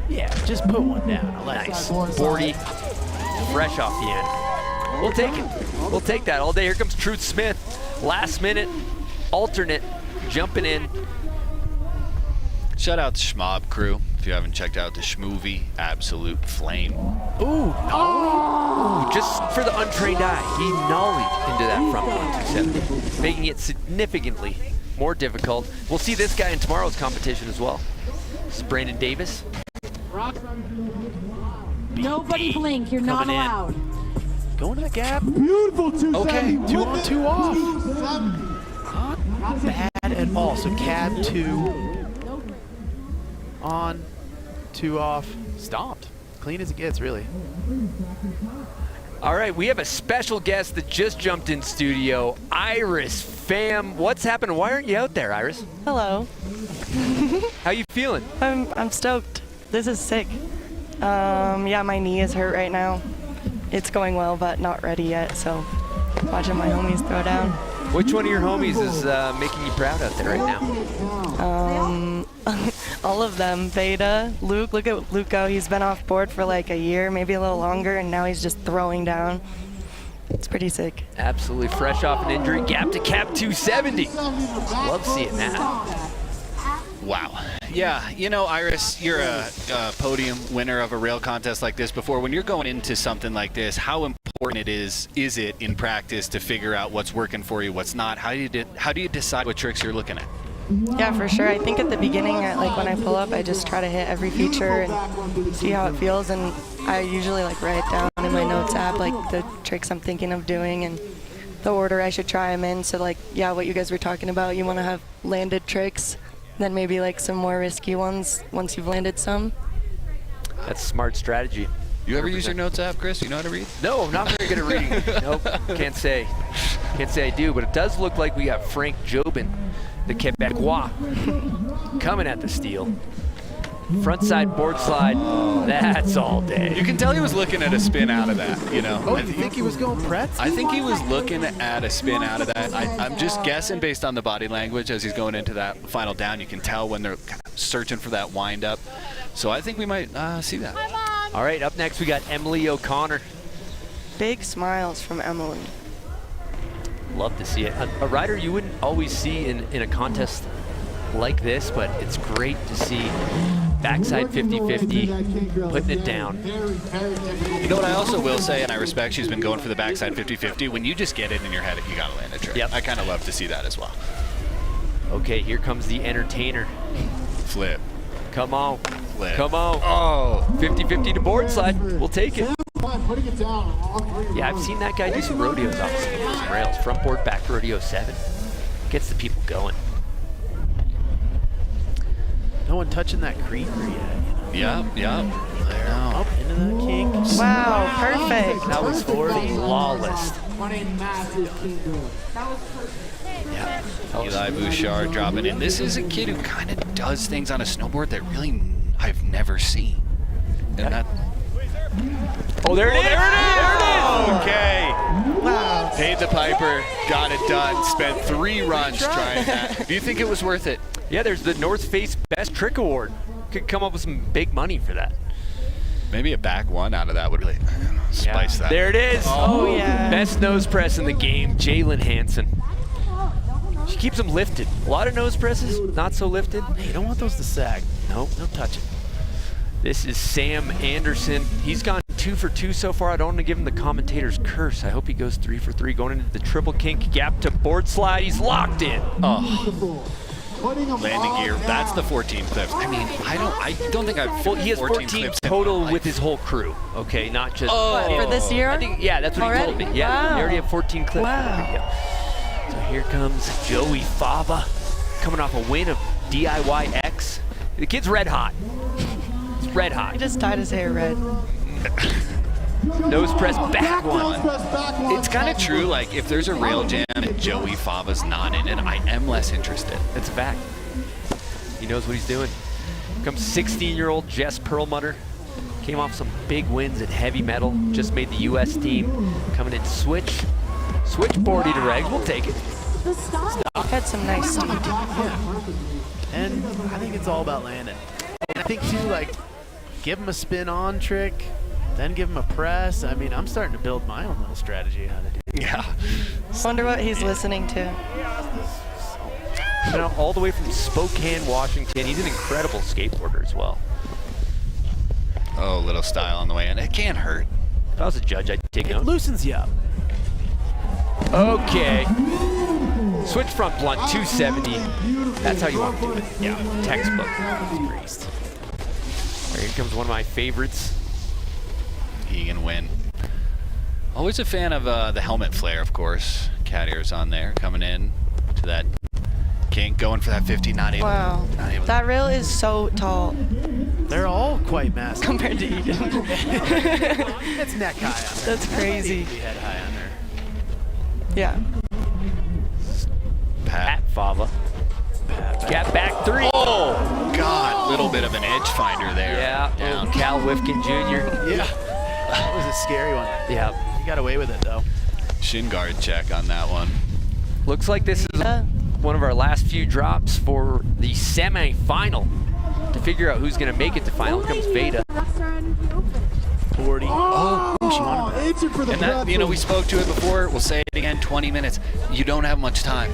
Yeah, just put one down. Nice. 40. Fresh off the end. We'll take it. We'll take that all day. Here comes Truth Smith. Last minute, alternate, jumping in. Shout out to Schmob crew. If you haven't checked out the Schmovie, absolute flame. Ooh, Ooh, just for the untrained eye, he nollied into that front board 270, making it significantly more difficult. We'll see this guy in tomorrow's competition as well. This is Brandon Davis. Nobody blink, you're not allowed. Going to the gap. Beautiful 270. Okay, 2 on, 2 off. Not bad at all. So cab 2 on, 2 off. Stomped. Clean as it gets, really. All right, we have a special guest that just jumped in studio, Iris Pham. What's happening? Why aren't you out there, Iris? Hello. How you feeling? I'm stoked. This is sick. Yeah, my knee is hurt right now. It's going well, but not ready yet, so watching my homies throw down. Which one of your homies is making you proud out there right now? All of them. Veda, Luke, look at Luke go. He's been off board for like a year, maybe a little longer, and now he's just throwing down. It's pretty sick. Absolutely fresh off an injury. Gap to cap 270. Love seeing that. Wow. Yeah, you know, Iris, you're a podium winner of a rail contest like this before. When you're going into something like this, how important is it in practice to figure out what's working for you, what's not? How do you decide what tricks you're looking at? Yeah, for sure. I think at the beginning, like when I pull up, I just try to hit every feature and see how it feels. And I usually like write down in my notes app like the tricks I'm thinking of doing and the order I should try them in. So like, yeah, what you guys were talking about, you want to have landed tricks, then maybe like some more risky ones once you've landed some. That's smart strategy. You ever use your notes app, Chris? You know how to read? No, I'm not very good at reading. Nope, can't say I do, but it does look like we got Frank Jobin, the Quebecois, coming at the steel. Front side board slide, that's all day. You can tell he was looking at a spin out of that, you know. Oh, you think he was going pretzel? I think he was looking at a spin out of that. I'm just guessing based on the body language as he's going into that final down. You can tell when they're kind of searching for that wind up. So I think we might see that. All right, up next we got Emily O'Connor. Big smiles from Emily. Love to see it. A rider you wouldn't always see in a contest like this, but it's great to see backside 50-50, putting it down. You know what I also will say, and I respect she's been going for the backside 50-50, when you just get it in your head, you gotta land a trick. Yep. I kind of love to see that as well. Okay, here comes the entertainer. Flip. Come on. Flip. Come on. Oh. 50-50 to board slide. We'll take it. Yeah, I've seen that guy do some rodeos off some rails. Front board, back rodeo 7. Gets the people going. No one touching that creeper yet. Yep. There. Up into that kink. Wow, perfect. That was 40. Flawless. Yeah. Eli Bouchard dropping in. This is a kid who kind of does things on a snowboard that really I've never seen. And that. Oh, there it is! Okay. Wow. Paid the piper, got it done, spent 3 runs trying that. Do you think it was worth it? Yeah, there's the North Face Best Trick Award. Could come up with some big money for that. Maybe a back one out of that would really spice that. There it is. Oh, yeah. Best nose press in the game, Jalen Hansen. She keeps them lifted. A lot of nose presses, not so lifted. Hey, you don't want those to sag. Nope. Don't touch it. This is Sam Anderson. He's gone 2 for 2 so far. I don't want to give him the commentator's curse. I hope he goes 3 for 3. Going into the triple kink gap to board slide. He's locked in. Oh. Landing gear. That's the 14 clips. I mean, I don't think I've. Well, he has 14 clips total with his whole crew. Okay, not just. For this year? I think, yeah, that's what he told me. Yeah, they already have 14 clips. Wow. So here comes Joey Fava, coming off a win of DIY X. The kid's red hot. It's red hot. He just dyed his hair red. Nose press back one. It's kind of true, like, if there's a rail jam and Joey Fava's not in it, I am less interested. It's a fact. He knows what he's doing. Here comes 16-year-old Jess Perlmutter. Came off some big wins at heavy metal. Just made the U.S. team. Coming in switch. Switchboardy to regs. We'll take it. Had some nice speed. Yeah. And I think it's all about landing. And I think, too, like, give him a spin-on trick, then give him a press. I mean, I'm starting to build my own little strategy how to do it. Yeah. Wonder what he's listening to. Coming out all the way from Spokane, Washington. He's an incredible skateboarder as well. Oh, little style on the way in. It can't hurt. If I was a judge, I'd take It note. loosens you up. Okay. Switch front blunt, 270. That's how you want to do it. Yeah, textbook. Greased. Here comes one of my favorites. Egan win. Always a fan of the helmet flare, of course. Cat ears on there, coming in to that kink, going for that 50, not able. Wow. Not able. That rail is so tall. They're all quite massive. Compared to Egan. It's neck high on there. That's crazy. Head high on there. Yeah. Pat Fava. Gap back 3. Oh, God. Little bit of an edge finder there. Yeah, Down. Cal Wifkin Jr. Yeah. That was a scary one. Yeah. He got away with it, though. Shin guard check on that one. Looks like this is one of our last few drops for the semi-final. To figure out who's going to make it to final comes Veda. 40. Oh, she wanted that. And that, you know, we spoke to it before. We'll say it again, 20 minutes. You don't have much time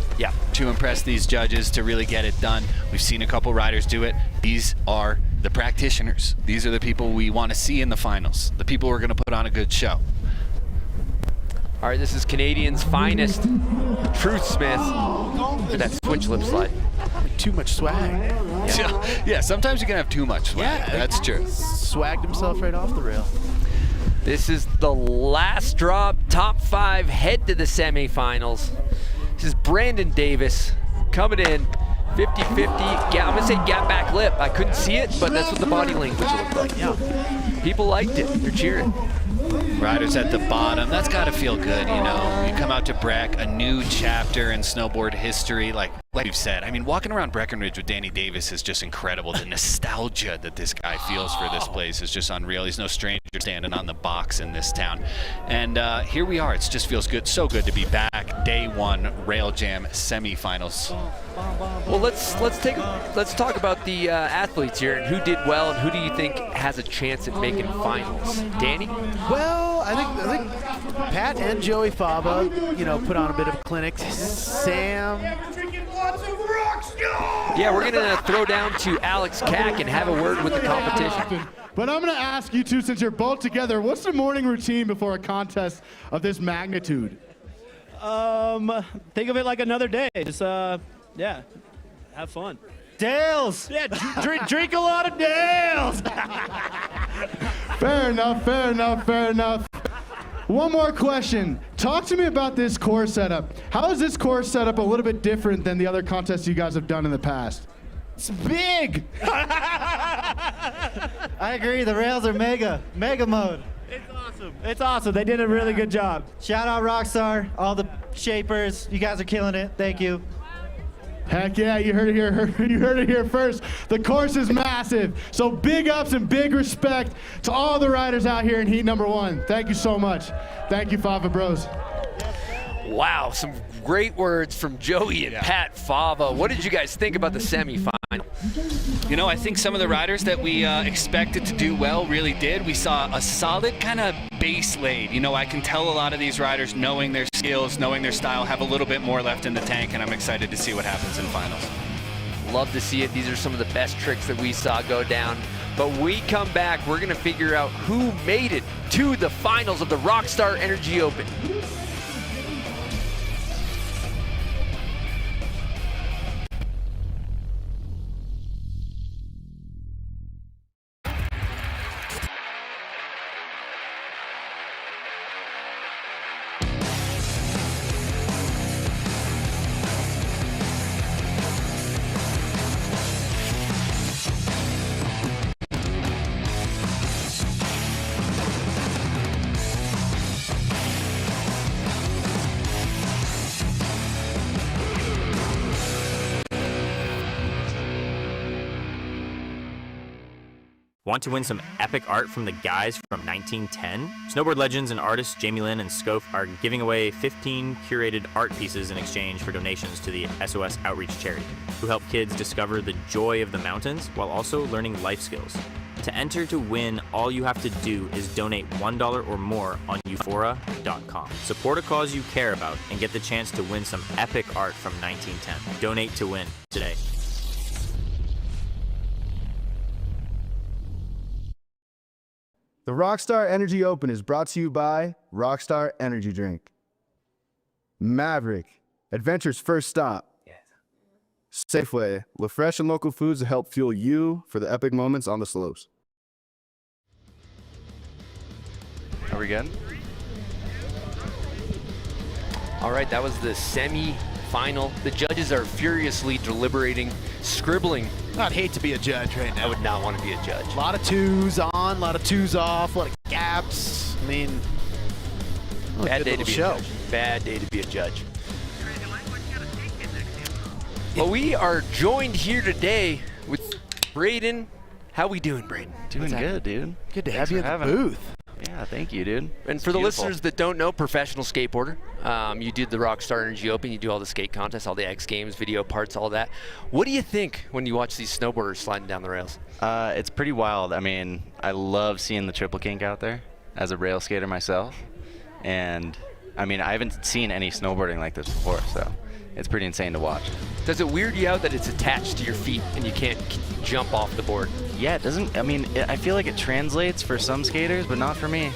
to impress these judges, to really get it done. We've seen a couple riders do it. These are the practitioners. These are the people we want to see in the finals. The people who are going to put on a good show. All right, this is Canadian's finest, Truth Smith, with that switch lip slide. Too much swag. Yeah, sometimes you can have too much swag. Yeah, that's true. Swagged himself right off the rail. This is the last drop. Top 5 head to the semifinals. This is Brandon Davis coming in 50-50. I'm going to say gap back lip. I couldn't see it, but that's what the body language looked like. Yeah. People liked it. They're cheering. Riders at the bottom, that's got to feel good, you know. You come out to Breck, a new chapter in snowboard history, like we've said. I mean, walking around Breckenridge with Danny Davis is just incredible. The nostalgia that this guy feels for this place is just unreal. He's no stranger standing on the box in this town. And here we are. It just feels good, so good to be back. Day 1 Rail Jam semifinals. Well, let's talk about the athletes here and who did well and who do you think has a chance at making finals. Danny? Well, I think Pat and Joey Fava, you know, put on a bit of a clinic. Sam Yeah, we're going to throw down to Alex Cack and have a word with the competition. But I'm going to ask you two, since you're both together, what's the morning routine before a contest of this magnitude? Think of it like another day. Just, yeah, have fun. Dales! Yeah, drink a lot of Dales! Fair enough, fair enough, fair enough. One more question. Talk to me about this course setup. How is this course setup a little bit different than the other contests you guys have done in the past? It's big! I agree, the rails are mega mode. It's awesome. It's awesome. They did a really good job. Shout out Rockstar, all the shapers. You guys are killing it. Thank you. Heck yeah, you heard it here. You heard it here first. The course is massive. So big ups and big respect to all the riders out here in heat number 1. Thank you so much. Thank you, Fava Bros. Wow, some great words from Joey and Pat Fava. What did you guys think about the semifinal? You know, I think some of the riders that we expected to do well really did. We saw a solid kind of base laid. You know, I can tell a lot of these riders, knowing their skills, knowing their style, have a little bit more left in the tank, and I'm excited to see what happens in finals. Love to see it. These are some of the best tricks that we saw go down. But when we come back, we're going to figure out who made it to the finals of the Rockstar Energy Open. Want to win some epic art from the guys from 1910? Snowboard legends and artists Jamie Lynn and Scope are giving away 15 curated art pieces in exchange for donations to the SOS Outreach charity, who help kids discover the joy of the mountains while also learning life skills. To enter to win, all you have to do is donate $1 or more on euphora.com. Support a cause you care about and get the chance to win some epic art from 1910. Donate to win today. The Rockstar Energy Open is brought to you by Rockstar Energy Drink. Maverick, adventure's first stop. Yes. Safeway, with fresh and local foods to help fuel you for the epic moments on the slopes. Are we good? All right, that was the semi-final. The judges are furiously deliberating, scribbling. I'd hate to be a judge right now. I would not want to be a judge. A lot of twos on, a lot of twos off, a lot of gaps. I mean, bad day to be a judge. Bad day to be a judge. Well, we are joined here today with Braden. How we doing, Braden? Doing good, dude. Good to have you in the booth. Yeah, thank you, dude. And for the listeners that don't know, professional skateboarder, you did the Rockstar Energy Open, you do all the skate contests, all the X Games, video parts, all that. What do you think when you watch these snowboarders sliding down the rails? It's pretty wild. I mean, I love seeing the triple kink out there as a rail skater myself. And, I mean, I haven't seen any snowboarding like this before, so it's pretty insane to watch. Does it weird you out that it's attached to your feet and you can't jump off the board? Yeah, it doesn't. I mean, I feel like it translates for some skaters, but not for me.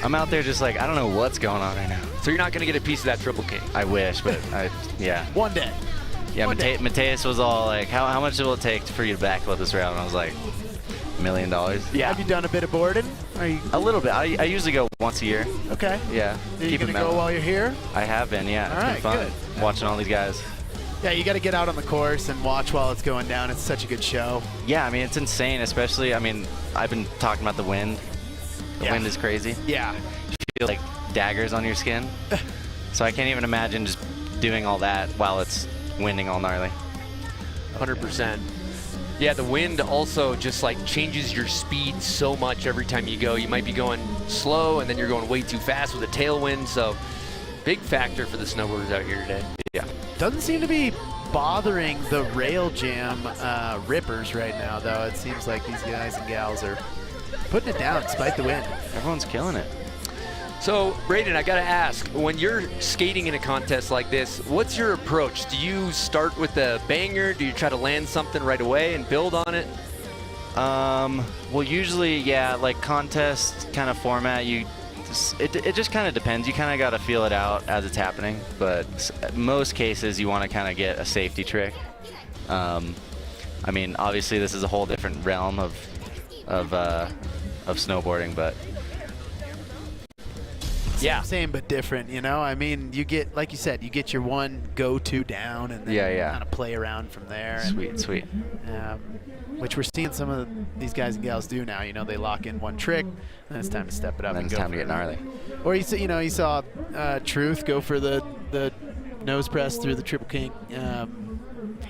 I'm out there just like, I don't know what's going on right now. So you're not going to get a piece of that triple kink? I wish, but yeah. One day. Yeah, Mateus was all like, how much will it take for you to backflip this round? And I was like, $1 million. Yeah. Have you done a bit of boarding? A little bit. I usually go once a year. Okay. Yeah. Are you going to go while you're here? I have been, yeah. All right, it's been fun. good. Watching all these guys. Yeah, you got to get out on the course and watch while it's going down. It's such a good show. Yeah, I mean, it's insane, especially, I mean, I've been talking about the wind. The wind is crazy. Yeah. You feel like daggers on your skin. So I can't even imagine just doing all that while it's winding all gnarly. 100%. Yeah, the wind also just like changes your speed so much every time you go. You might be going slow and then you're going way too fast with a tailwind, so big factor for the snowboarders out here today. Yeah. Doesn't seem to be bothering the rail jam rippers right now, though. It seems like these guys and gals are putting it down despite the wind. Everyone's killing it. So, Braden, I gotta ask, when you're skating in a contest like this, what's your approach? Do you start with a banger? Do you try to land something right away and build on it? Well, usually, yeah, like contest kind of format, it just kind of depends. You kind of got to feel it out as it's happening, but most cases you want to kind of get a safety trick. I mean, obviously this is a whole different realm of snowboarding, but yeah, same but different, you know. I mean, you get, like you said, you get your one go-to down, and then kind of play around from there. Sweet. Which we're seeing some of these guys and gals do now. You know, they lock in one trick, and it's time to step it up. And it's time to get gnarly. Or you saw Truth go for the nose press through the triple kink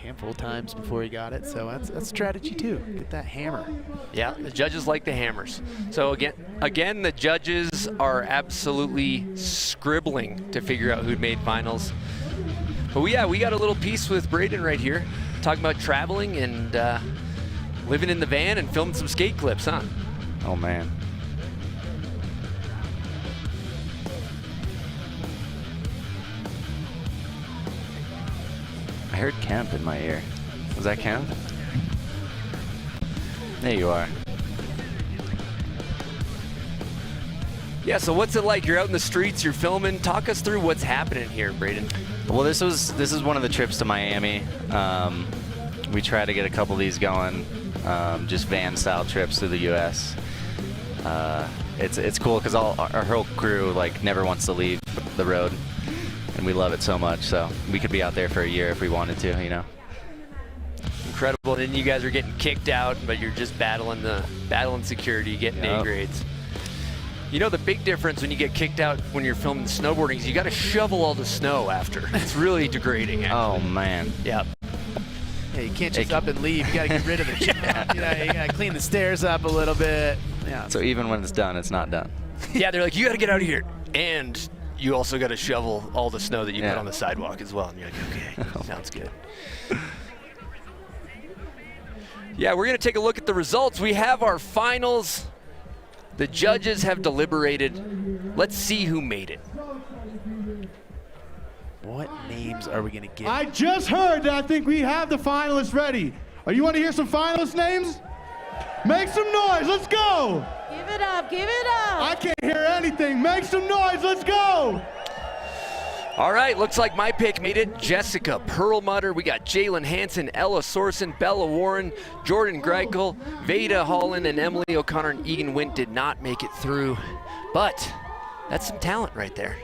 handful of times before he got it. So that's strategy too. Get that hammer. Yeah, the judges like the hammers. So again, the judges are absolutely scribbling to figure out who'd made finals. But we got a little piece with Braden right here, talking about traveling and living in the van and filming some skate clips, huh? Oh man. I heard Kemp in my ear. Was that Kemp? There you are. Yeah, so what's it like? You're out in the streets, you're filming. Talk us through what's happening here, Braden. Well, this is one of the trips to Miami. We try to get a couple of these going, just van-style trips through the U.S. It's cool because our whole crew like never wants to leave the road, and we love it so much. So we could be out there for a year if we wanted to, you know. Incredible. And then you guys are getting kicked out, but you're just battling security, getting A grades. You know, the big difference when you get kicked out when you're filming snowboarding is you got to shovel all the snow after. It's really degrading, actually. Oh man. Yeah. Yeah, you can't just up and leave. You got to get rid of it. You got to clean the stairs up a little bit. Yeah. So even when it's done, it's not done. Yeah, they're like, you got to get out of here, and you also got to shovel all the snow that you put on the sidewalk as well. And you're like, okay, sounds good. Yeah, we're going to take a look at the results. We have our finals. The judges have deliberated. Let's see who made it. What names are we going to get? I just heard that I think we have the finalists ready. You want to hear some finalist names? Make some noise. Let's go. Give it up. Give it up. I can't hear anything. Make some noise. Let's go. All right, looks like my pick made it. Jessica Perlmutter. We got Jalen Hansen, Ella Sorsen, Bella Warren, Jordan Greichel, Veda Holland, and Emily O'Connor and Egan Wint did not make it through. But that's some talent right there.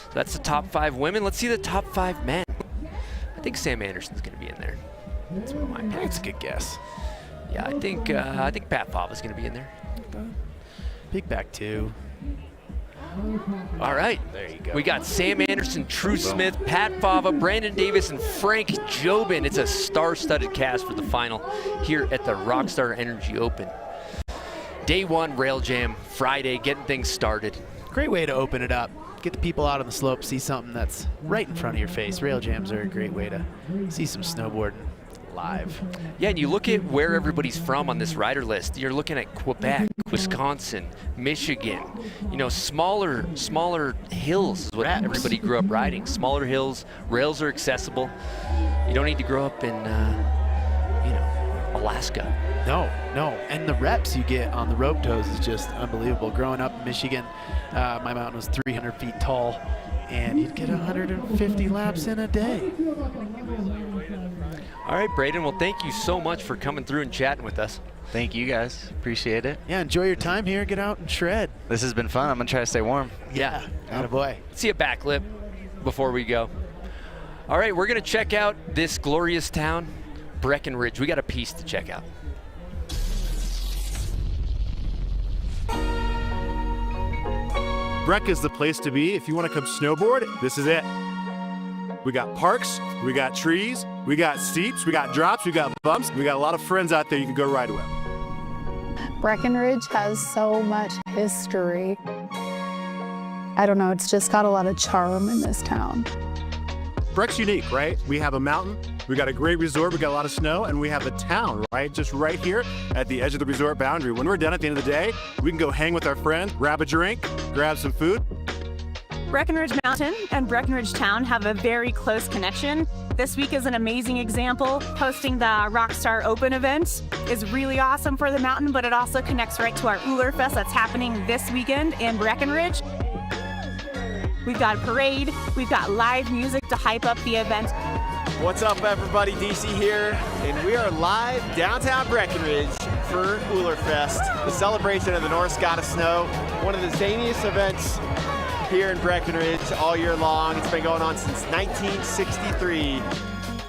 So that's the top 5 women. Let's see the top 5 men. I think Sam Anderson's going to be in there. That's one of my picks. That's a good guess. Yeah, I think Pat Fava's going to be in there. Pick back 2. All right, there you go. We got Sam Anderson, True Smith, Pat Fava, Brandon Davis, and Frank Jobin. It's a star-studded cast for the final here at the Rockstar Energy Open. Day 1, Rail Jam, Friday, getting things started. Great way to open it up. Get the people out on the slope, see something that's right in front of your face. Rail jams are a great way to see some snowboarding live. Yeah, and you look at where everybody's from on this rider list. You're looking at Quebec, Wisconsin, Michigan. You know, smaller hills is what everybody grew up riding. Smaller hills, rails are accessible. You don't need to grow up in, Alaska. No, and the reps you get on the rope toes is just unbelievable. Growing up in Michigan, my mountain was 300 feet tall, and you'd get 150 laps in a day. All right, Braden, well, thank you so much for coming through and chatting with us. Thank you guys. Appreciate it. Yeah, enjoy your time here. Get out and shred. This has been fun. I'm going to try to stay warm. Yeah. Attaboy. Let's see a backlip before we go. All right, we're going to check out this glorious town, Breckenridge. We got a piece to check out. Breck is the place to be if you want to come snowboard. This is it. We got parks, we got trees, we got steeps, we got drops, we got bumps. We got a lot of friends out there you can go ride with. Breckenridge has so much history. I don't know, it's just got a lot of charm in this town. Breck's unique, right? We have a mountain, we got a great resort, we got a lot of snow, and we have a town, right? Just right here at the edge of the resort boundary. When we're done at the end of the day, we can go hang with our friends, grab a drink, grab some food, Breckenridge Mountain and Breckenridge Town have a very close connection. This week is an amazing example. Hosting the Rockstar Open event is really awesome for the mountain, but it also connects right to our Ullr Fest that's happening this weekend in Breckenridge. We've got a parade, we've got live music to hype up the event. What's up, everybody? DC here, and we are live downtown Breckenridge for Ullr Fest, the celebration of the Norse god of snow, one of the zaniest events here in Breckenridge all year long. It's been going on since 1963.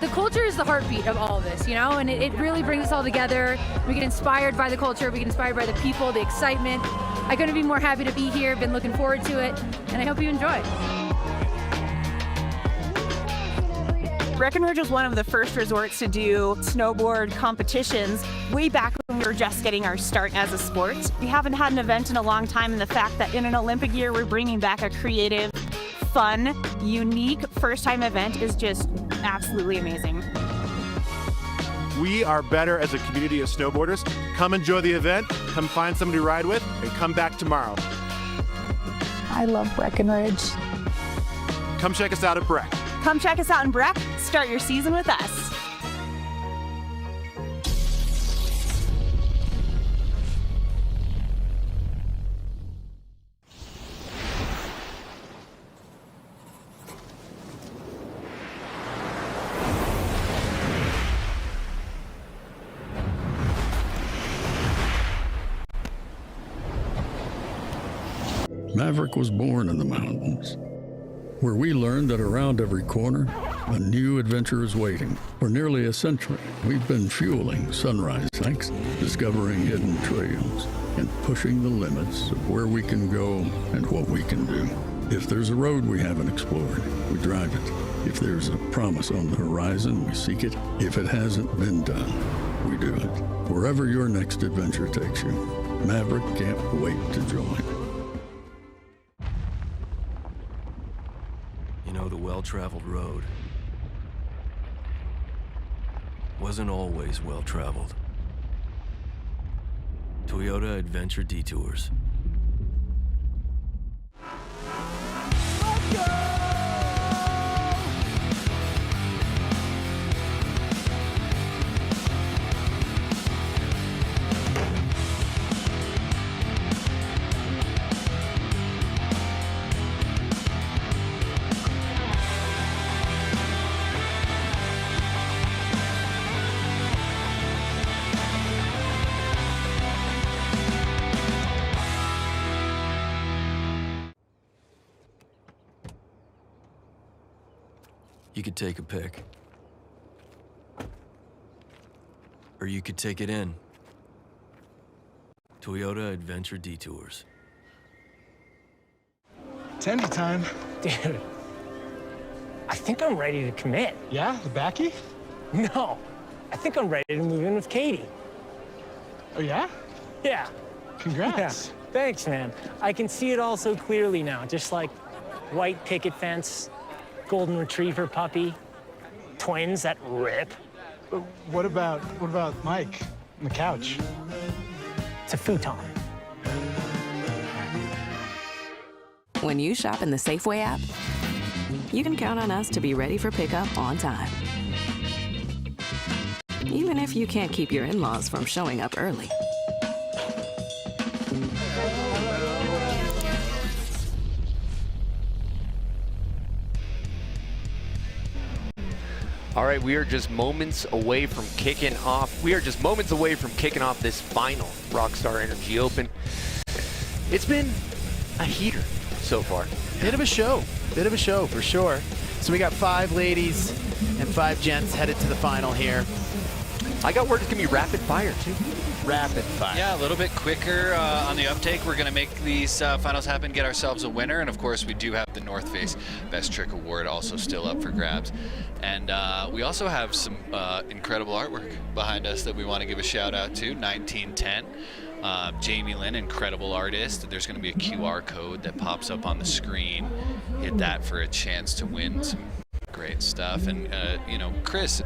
The culture is the heartbeat of all of this, you know, and it really brings us all together. We get inspired by the culture, we get inspired by the people, the excitement. I couldn't be more happy to be here, been looking forward to it, and I hope you enjoy. Breckenridge was one of the first resorts to do snowboard competitions way back when we were just getting our start as a sport. We haven't had an event in a long time, and the fact that in an Olympic year we're bringing back a creative, fun, unique first-time event is just absolutely amazing. We are better as a community of snowboarders. Come enjoy the event, come find somebody to ride with, and come back tomorrow. I love Breckenridge. Come check us out at Breck. Come check us out in Breck. Start your season with us. Maverick was born in the mountains, where we learned that around every corner, a new adventure is waiting. For nearly a century, we've been fueling sunrise hikes, discovering hidden trails, and pushing the limits of where we can go and what we can do. If there's a road we haven't explored, we drive it. If there's a promise on the horizon, we seek it. If it hasn't been done, we do it. Wherever your next adventure takes you, Maverick can't wait to join. You know, the well-traveled road wasn't always well-traveled. Toyota Adventure Detours. You could take a pick. Or you could take it in. Toyota Adventure Detours. Tendy time. Dude, I think I'm ready to commit. Yeah? The backy? No, I think I'm ready to move in with Katie. Oh, yeah? Yeah. Congrats. Yeah. Thanks, man. I can see it all so clearly now, just like white picket fence, golden retriever puppy, twins that rip. But what about Mike on the couch? It's a futon. When you shop in the Safeway app, you can count on us to be ready for pickup on time. Even if you can't keep your in-laws from showing up early. All right, we are just moments away from kicking off. We are just moments away from kicking off this final Rockstar Energy Open. It's been a heater so far. Bit of a show for sure. So we got 5 ladies and 5 gents headed to the final here. I got word it's gonna be rapid fire too. Rapid fire. Yeah, a little bit quicker on the uptake. We're going to make these finals happen, get ourselves a winner. And of course, we do have the North Face Best Trick Award also still up for grabs. And we also have some incredible artwork behind us that we want to give a shout out to. 1910. Jamie Lynn, incredible artist. There's going to be a QR code that pops up on the screen. Hit that for a chance to win some great stuff. And, you know, Chris,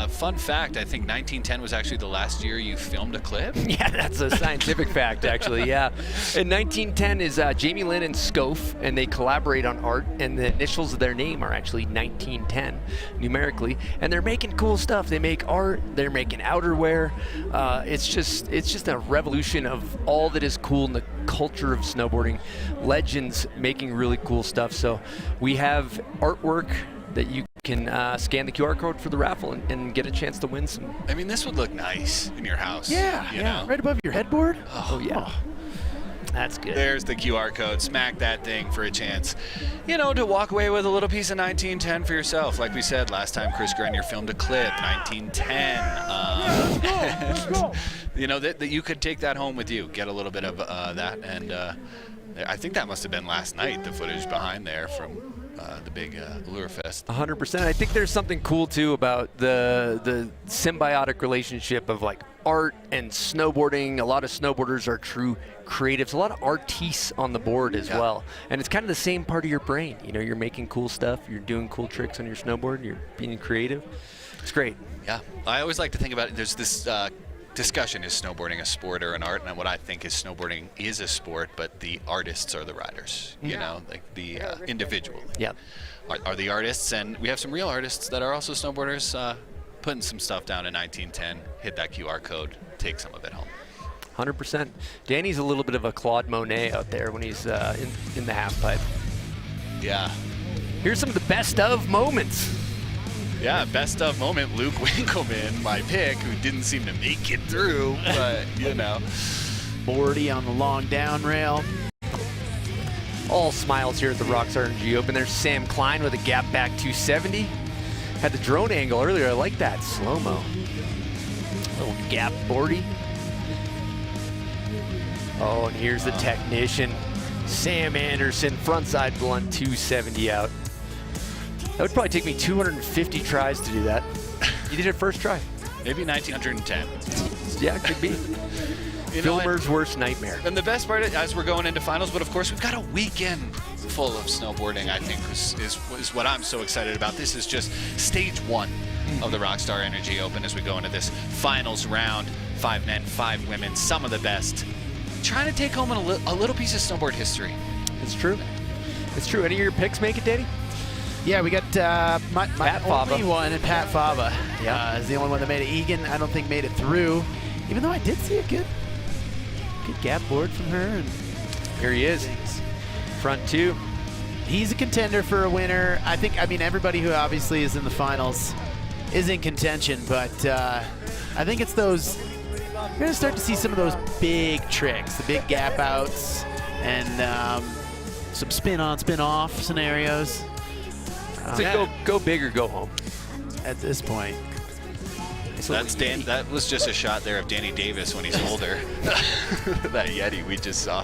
Fun fact, I think 1910 was actually the last year you filmed a clip. Yeah, that's a scientific fact, actually, yeah. And 1910 is Jamie Lynn and Scof, and they collaborate on art, and the initials of their name are actually 1910, numerically. And they're making cool stuff. They make art, they're making outerwear. It's just a revolution of all that is cool in the culture of snowboarding. Legends making really cool stuff. So we have artwork that you can scan the QR code for the raffle and get a chance to win some. I mean, this would look nice in your house. Yeah, you know? right above your headboard. Oh yeah. That's good. There's the QR code. Smack that thing for a chance, you know, to walk away with a little piece of 1910 for yourself. Like we said last time, Chris Grenier filmed a clip, 1910. You know, that you could take that home with you, get a little bit of that. And I think that must have been last night, the footage behind there from the big Ullr Fest. 100%. I think there's something cool too about the symbiotic relationship of like art and snowboarding. A lot of snowboarders are true creatives, a lot of artistes on the board as well. And it's kind of the same part of your brain. You know, you're making cool stuff, you're doing cool tricks on your snowboard, you're being creative. It's great. Yeah. I always like to think about it. There's this discussion, is snowboarding a sport or an art? And what I think is snowboarding is a sport, but the artists are the riders, you know, like the individual. Yeah. Are the artists, and we have some real artists that are also snowboarders putting some stuff down in 1910. Hit that QR code, take some of it home. 100%. Danny's a little bit of a Claude Monet out there when he's in the half pipe. Yeah. Here's some of the best of moments. Yeah, best of moment, Luke Winkleman, my pick, who didn't seem to make it through, but, you know. Morty on the long down rail. All smiles here at the Rockstar Energy Open. There's Sam Klein with a gap back 270. Had the drone angle earlier. I like that slow-mo. Little gap boardy. Oh, and here's the technician, Sam Anderson, frontside blunt 270 out. That would probably take me 250 tries to do that. You did it first try. Maybe 1910. Yeah, it could be. Filmer's worst nightmare. And the best part, as we're going into finals, but of course we've got a weekend full of snowboarding, I think, is what I'm so excited about. This is just stage one of the Rockstar Energy Open as we go into this finals round. 5 men, 5 women, some of the best. Trying to take home a little piece of snowboard history. It's true. It's true. Any of your picks make it, Danny? Yeah, we got my only Fava. one, and Pat Fava is the only one that made it. Egan, I don't think, made it through, even though I did see a good gap board from her. And here he is, front two. He's a contender for a winner. I mean, everybody who obviously is in the finals is in contention, but I think it's those, we're going to start to see some of those big tricks, the big gap outs, and some spin on, spin off scenarios. So go big or go home. At this point. That was just a shot there of Danny Davis when he's older. That Yeti we just saw.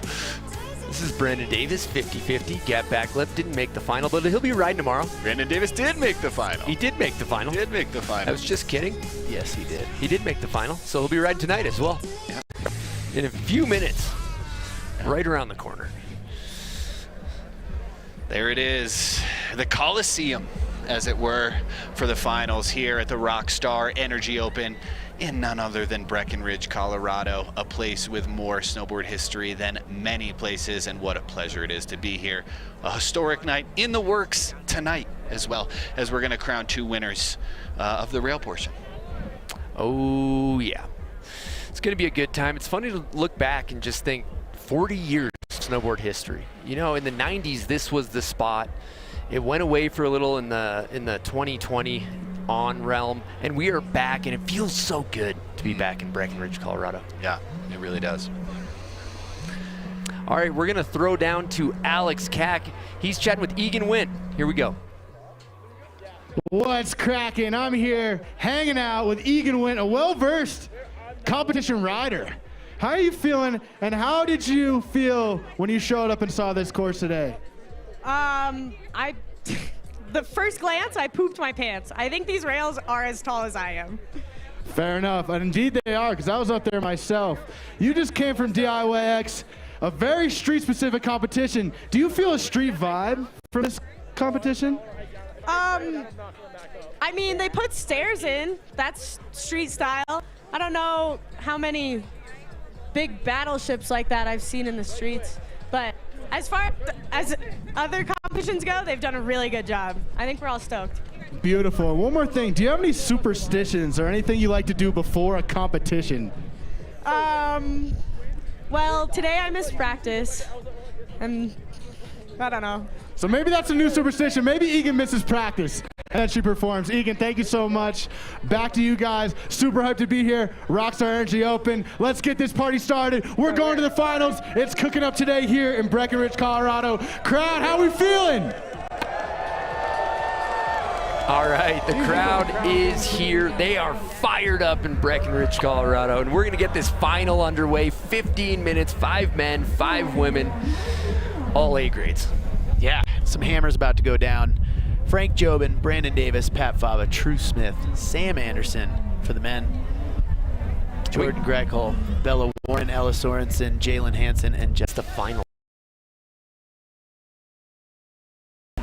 This is Brandon Davis, 50-50. Gap backlip, didn't make the final, but he'll be riding tomorrow. Brandon Davis did make the final. He did make the final. Did make the final. I was just kidding. Yes, he did. He did make the final, so he'll be riding tonight as well. Yeah. In a few minutes, right around the corner. There it is, the Coliseum, as it were, for the finals here at the Rockstar Energy Open in none other than Breckenridge, Colorado, a place with more snowboard history than many places, and what a pleasure it is to be here. A historic night in the works tonight as well, as we're going to crown 2 winners of the rail portion. Oh, yeah. It's going to be a good time. It's funny to look back and just think 40 years snowboard history. You know, in the 90s, this was the spot. It went away for a little in the 2020 on realm, and we are back, and it feels so good to be back in Breckenridge, Colorado. Yeah, it really does. All right, we're gonna throw down to Alex Cack. He's chatting with Egan Wynn. Here we go. What's cracking? I'm here hanging out with Egan Wynn, a well-versed competition rider. How are you feeling, and how did you feel when you showed up and saw this course today? The first glance, I pooped my pants. I think these rails are as tall as I am. Fair enough, and indeed they are, because I was up there myself. You just came from DIYX, a very street-specific competition. Do you feel a street vibe from this competition? I mean, they put stairs in. That's street style. I don't know how many big battleships like that I've seen in the streets, but as far as other competitions go, they've done a really good job. I think we're all stoked. Beautiful. One more thing. Do you have any superstitions or anything you like to do before a competition? Well, today I missed practice, and I don't know. So maybe that's a new superstition. Maybe Egan misses practice and then she performs. Egan, thank you so much. Back to you guys. Super hyped to be here. Rockstar Energy Open. Let's get this party started. We're going to the finals. It's cooking up today here in Breckenridge, Colorado. Crowd, how we feeling? All right, the crowd is here. They are fired up in Breckenridge, Colorado, and we're gonna get this final underway. 15 minutes, 5 men, 5 women, all A grades. Yeah, some hammers about to go down. Frank Jobin, Brandon Davis, Pat Fava, True Smith, Sam Anderson for the men, Jordan Grekel, Bella Warren, Ella Sorensen, Jalen Hansen, and just the final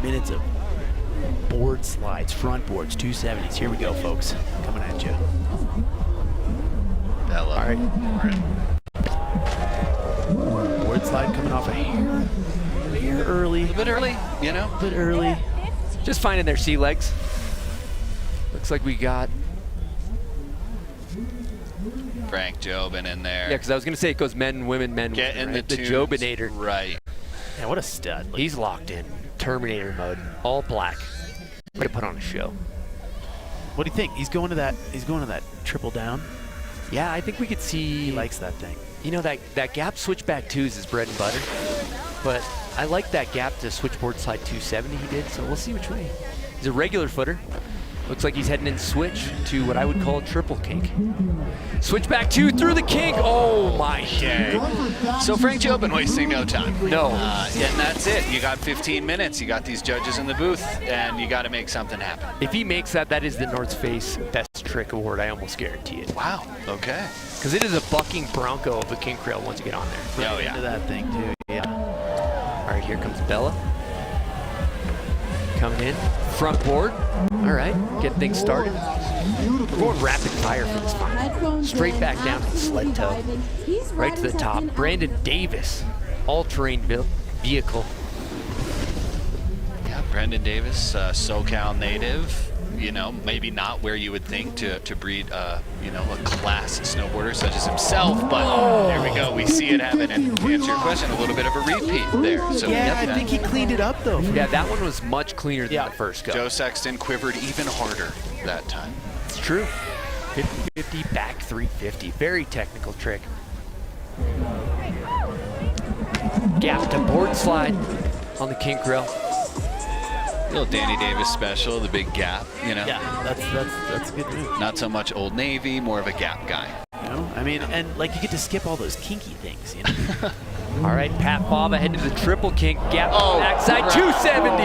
minutes of board slides, front boards, 270s. Here we go, folks. Coming at you. Bella. All right. Board slide coming off a hair early. A bit early, you know? A bit early. Just finding their sea legs. Looks like we got Frank Jobin in there. Yeah, because I was gonna say it goes men, women, men, Get women, in right? the Jobinator. Right. Yeah, what a stud. He's locked in. Terminator mode. All black. Way to put on a show. What do you think? He's going to that triple down. Yeah, I think we could see. He likes that thing. You know, that gap switchback twos is bread and butter. But I like that gap to switchboard slide 270 he did, so we'll see which way. He's a regular footer. Looks like he's heading in switch to what I would call a triple kink. Switchback 2 through the kink. Oh my day. So Frank Jobin wasting no time. No. And that's it. You got 15 minutes. You got these judges in the booth, and you got to make something happen. If he makes that, that is the North Face Best Trick Award. I almost guarantee it. Wow. Okay. Because it is a bucking bronco of a kink rail once you get on there. Oh, yeah. Into that thing, too. Yeah. All right, here comes Bella. Coming in, front board. All right, get things started. We're going rapid fire for this final. Straight back down to the sled toe, right to the top. Brandon Davis, all-terrain vehicle. Yeah, Brandon Davis, SoCal native. You know, maybe not where you would think to breed, you know, a class snowboarder such as himself, but there we go. We see it happen, and to answer your question, a little bit of a repeat there. So yeah, I think he cleaned it up, though. Yeah, that one was much cleaner than the first go. Joe Sexton quivered even harder that time. It's true. 50-50, back 350. Very technical trick. Gap to board slide on the kink rail. Little Danny Davis special, the big gap, you know? Yeah, that's a good move. Not so much Old Navy, more of a gap guy. You know, I mean, and like you get to skip all those kinky things, you know? All right, Pat Fava heading to the triple kink, gap backside 270.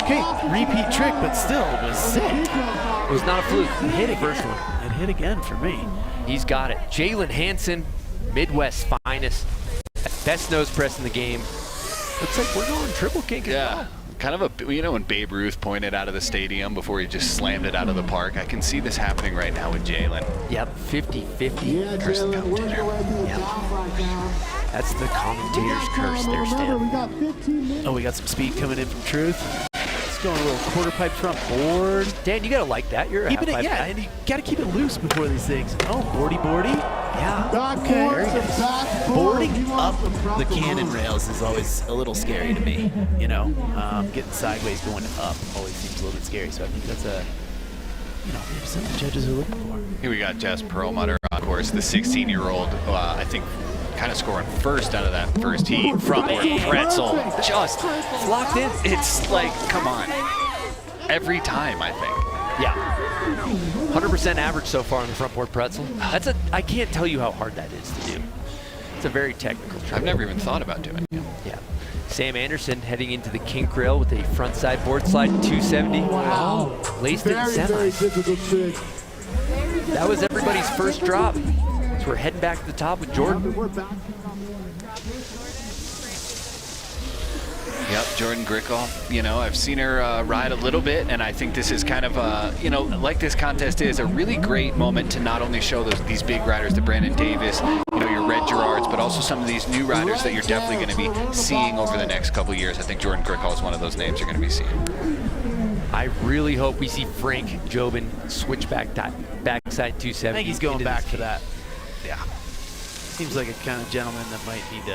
Okay, repeat trick, but still, it was sick. It was not a fluke. It hit again. First one. It hit again for me. He's got it. Jalen Hansen, Midwest finest, best nose press in the game. Looks like we're going triple kink as well. Kind of a, you know, when Babe Ruth pointed out of the stadium before he just slammed it out of the park, I can see this happening right now with Jalen. Yep, 50-50. Curse the commentator. Yep. That's the commentator's curse there, Stan. Oh, we got some speed coming in from Truth. It's going a little quarter pipe front board. Dan, you gotta like that. You're a half pipe guy. And you gotta keep it loose before these things. Oh, boardy. Yeah. Okay. Boarding up the cannon rails is always a little scary to me. You know, getting sideways going up always seems a little bit scary. So I think that's you know, maybe some of the judges are looking for. Here we got Jess Perlmutter on course, the 16-year-old. I think kind of scoring first out of that first heat. Frontboard pretzel, just locked in. It's like, come on, every time I think. Yeah. 100% average so far on the front board pretzel. I can't tell you how hard that is to do. It's a very technical trick. I've never even thought about doing it. Yeah. Sam Anderson heading into the kink rail with a front side board slide 270. Wow. Laced it in semis. That was everybody's first drop. So we're heading back to the top with Jordan. Yep, Jordan Grickle. You know, I've seen her ride a little bit, and I think this is kind of a, you know, like this contest is, a really great moment to not only show these big riders, the Brandon Davis, you know, your Red Gerards, but also some of these new riders that you're definitely going to be seeing over the next couple of years. I think Jordan Grickle is one of those names you're going to be seeing. I really hope we see Frank Jobin switch backside 270. I think he's going back for that. Yeah. Seems like a kind of gentleman that might need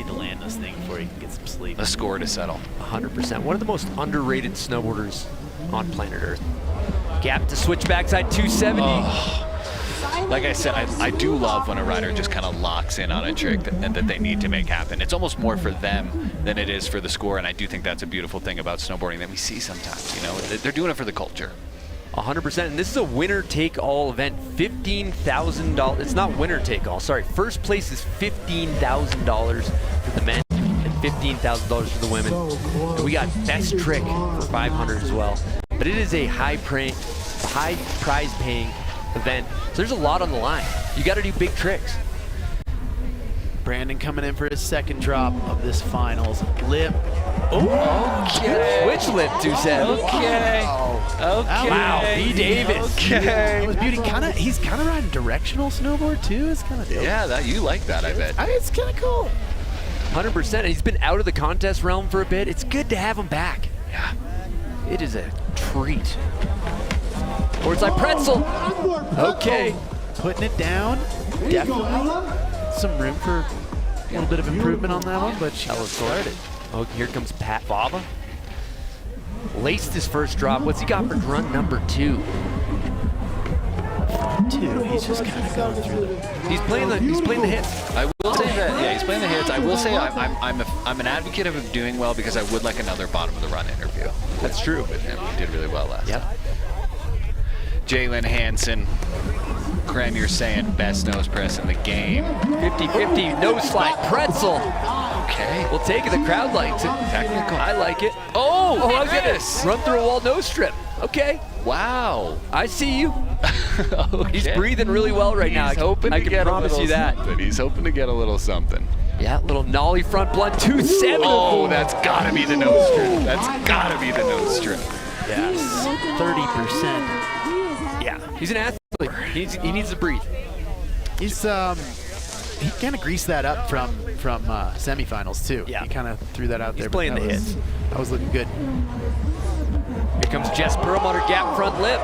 to land this thing before he can get some sleep. A score to settle. 100%. One of the most underrated snowboarders on planet Earth. Gap to switch backside 270. Oh. Like I said, I do love when a rider just kind of locks in on a trick that they need to make happen. It's almost more for them than it is for the score, and I do think that's a beautiful thing about snowboarding that we see sometimes. You know, they're doing it for the culture. 100%, and this is a winner-take-all event. $15,000. It's not winner-take-all. Sorry, first place is $15,000 for the men and $15,000 for the women. And we got best trick for $500 as well. But it is a high prize-paying event. So there's a lot on the line. You got to do big tricks. Brandon coming in for his second drop of this finals. Lip. Oh, okay. Switch lip 270. Okay. Okay. Wow, B. Davis. Okay. That was beauty. He's kind of riding directional snowboard too. It's kind of dope. Yeah, you like that, I bet. It's kind of cool. 100%. He's been out of the contest realm for a bit. It's good to have him back. Yeah. It is a treat. Boardside pretzel. Okay. Putting it down. Definitely some room for a little bit of improvement on that one, but she started. Oh, here comes Pat Baba. Laced his first drop. What's he got for run number 2? He's just kind of going through He's playing the hits. I will say that, yeah, he's playing the hits. I will say I'm an advocate of him doing well because I would like another bottom of the run interview. That's true. With him, he did really well last time. Jalen Hansen, Krem, you're saying best nose press in the game. 50-50 nose slide pretzel. Okay. We'll take it. The crowd likes it. Technical. I like it. Oh my yes. goodness. Run through a wall nose strip. Okay. Wow. I see you. Okay. He's breathing really well right now. I can promise you that. He's hoping to get a little something. Yeah, little nollie front blunt 270. Oh, that's gotta be the nose strip. That's gotta be the nose strip. Yes. 30%. Yeah, he's an athlete. He needs to breathe. He's he kind of greased that up from semifinals too. Yeah, he kind of threw that out there. He's playing the hits. That was looking good. Here comes Jess Perlmutter, gap front lip.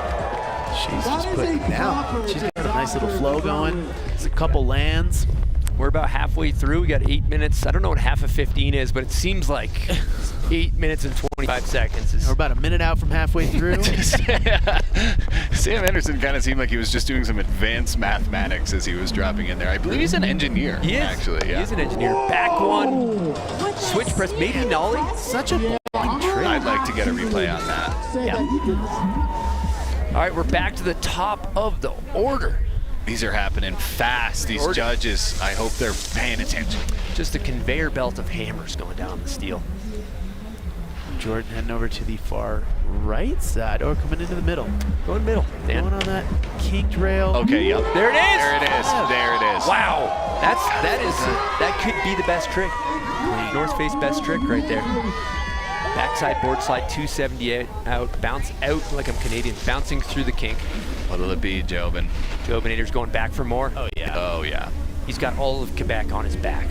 She's just putting it down. She's got a nice little flow going. There's a couple lands. We're about halfway through. We got 8 minutes. I don't know what half of 15 is, but it seems like 8 minutes and 25 seconds. We're about a minute out from halfway through. Sam Anderson kind of seemed like he was just doing some advanced mathematics as he was dropping in there. I believe he's an engineer. He is. Actually, yeah. He is an engineer. Back one. Switch press, maybe nollie. Such a boring trick. I'd like to get a replay on that. Yeah. All right, we're back to the top of the order. These are happening fast. These judges, I hope they're paying attention. Just a conveyor belt of hammers going down the steel. Jordan heading over to the far right side, or coming into the middle. Going middle. Dan. Going on that kinked rail. Okay, yep. There it is. There it is. There it is. Wow. That could be the best trick. North Face best trick right there. Backside board slide 278 out, bounce out like I'm Canadian, bouncing through the kink. What'll it be, Jobin? Jobinator's going back for more. Oh yeah. Oh yeah. He's got all of Quebec on his back.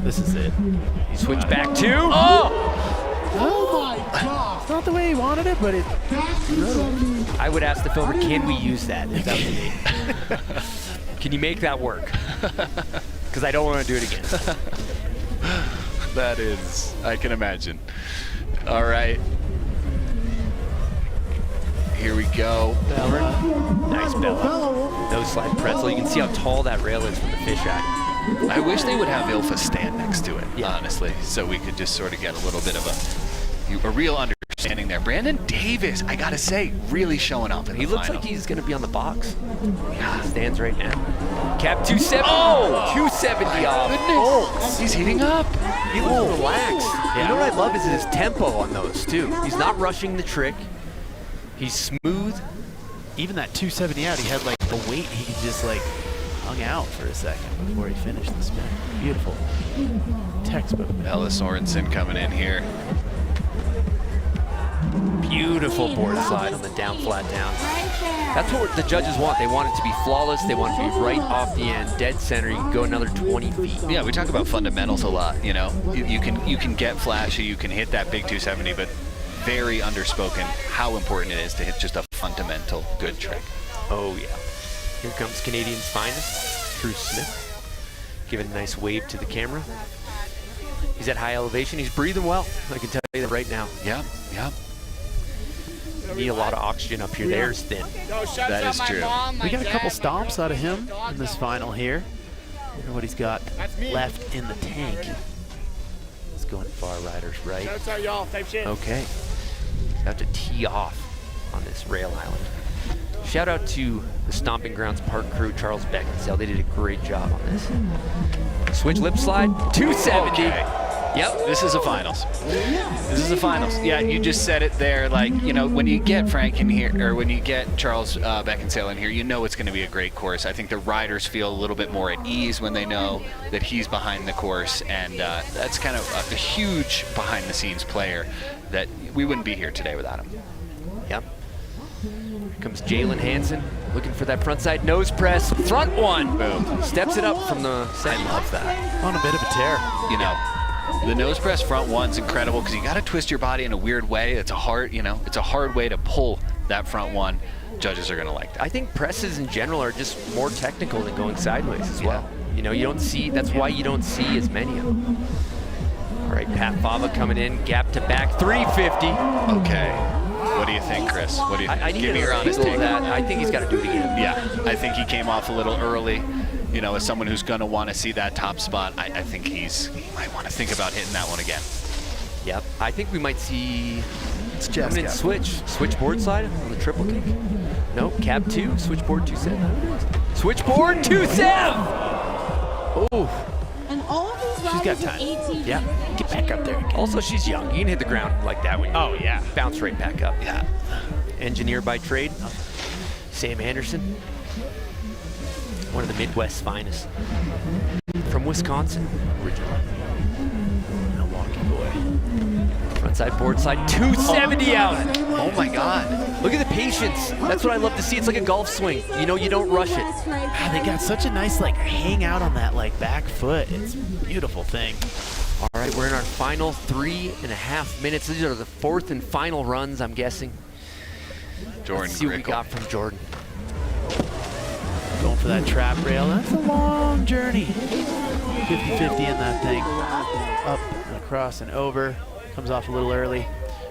This is it. He switched back to. Oh my God! It's not the way he wanted it, but it. I would ask the filmer, can we use that? If that was me. Can you make that work? Because I don't want to do it again. That is, I can imagine. All right. Here we go. Bella. Nice Bella. Nose slide pretzel. You can see how tall that rail is from the fisheye. I wish they would have Ilfa stand next to it, honestly, so we could just sort of get a little bit of a real understanding there. Brandon Davis, I gotta say, really showing up in the He looks final. like he's gonna be on the box. Yeah, stands right now. Cap 270. Oh, 270 off. Goodness. He's heating up. He looks relaxed. Yeah. You know what I love is his tempo on those too. He's not rushing the trick. He's smooth. Even that 270 out, he had like the weight. He could just like hung out for a second before he finished the spin. Beautiful. Textbook. Ella Sorensen coming in here. Beautiful board slide on the down, flat down. That's what the judges want. They want it to be flawless. They want it to be right off the end, dead center. You can go another 20 feet. Yeah, we talk about fundamentals a lot, you know. You can get flashy, you can hit that big 270, but very underspoken how important it is to hit just a fundamental good trick. Oh, yeah. Here comes Canadian's finest, Drew Smith. Giving a nice wave to the camera. He's at high elevation. He's breathing well. I can tell you that right now. Yeah, yeah. Need a lot of oxygen up here. There's thin. That is true. We got a couple stomps out of him in this final here. I wonder what he's got left in the tank. Let's go in far riders right. Okay. About to tee off on this rail island. Shout out to the Stomping Grounds park crew, Charles Beckinsale. They did a great job on this. Switch lip slide, 270. Okay. Yep, this is a finals. This is a finals. Yeah, you just said it there. Like, you know, when you get Frank in here, or when you get Charles Beckinsale in here, you know it's going to be a great course. I think the riders feel a little bit more at ease when they know that he's behind the course, and that's kind of a huge behind-the-scenes player that we wouldn't be here today without him. Yep. Here comes Jalen Hansen, looking for that front side nose press. Front one. Boom. Steps it up from the side. I love that. On a bit of a tear. You know, the nose press front one's incredible because you got to twist your body in a weird way. It's a hard, you know, it's a hard way to pull that front one. Judges are going to like that. I think presses in general are just more technical than going sideways as well. You know, you don't see, that's why you don't see as many of them. All right, Pat Fava coming in, gap to back, 350. Okay. What do you think, Chris? What do you think? Give me your honest take. I think he's got to do it again. Yeah, I think he came off a little early. You know, as someone who's going to want to see that top spot, I think he might want to think about hitting that one again. Yep, I think we might see coming in switch board slide on the triple kick. Nope, cab 2, switchboard 2-7. Switchboard 2-7. Oh. And all of these She's got riders time. are 18. Yeah, get back up there again. Also, she's young. You can hit the ground like that when you bounce right back up. Yeah. Engineer by trade, Sam Anderson. One of the Midwest's finest. From Wisconsin, originally. Milwaukee boy. Frontside, board slide, 270 out. Oh my God. Look at the patience. That's what I love to see. It's like a golf swing. You know, you don't rush it. They got such a nice like hang out on that like back foot. It's a beautiful thing. All right, we're in our final 3.5 minutes. These are the fourth and final runs, I'm guessing. Jordan Let's see what we Grickle. got from Jordan. Going for that trap rail. That's a long journey. 50-50 in that thing. Up and across and over. Comes off a little early.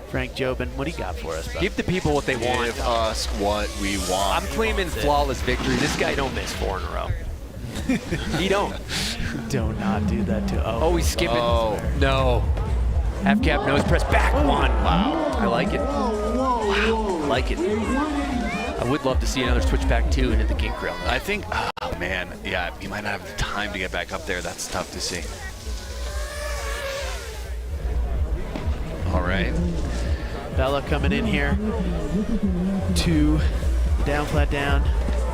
Frank Jobin, what do you got for us, bud? Give the people what they want. Give us what we want. I'm claiming flawless victory. This guy don't miss 4 in a row. He don't. Do not do that to. Oh, he's skipping. Oh. No. Half cap nose press back one. Wow. I like it. Wow. I like it. I would love to see another switchback 2 and hit the kink rail. I think, oh man, yeah, you might not have the time to get back up there. That's tough to see. All right. Bella coming in here. 2, down, flat down.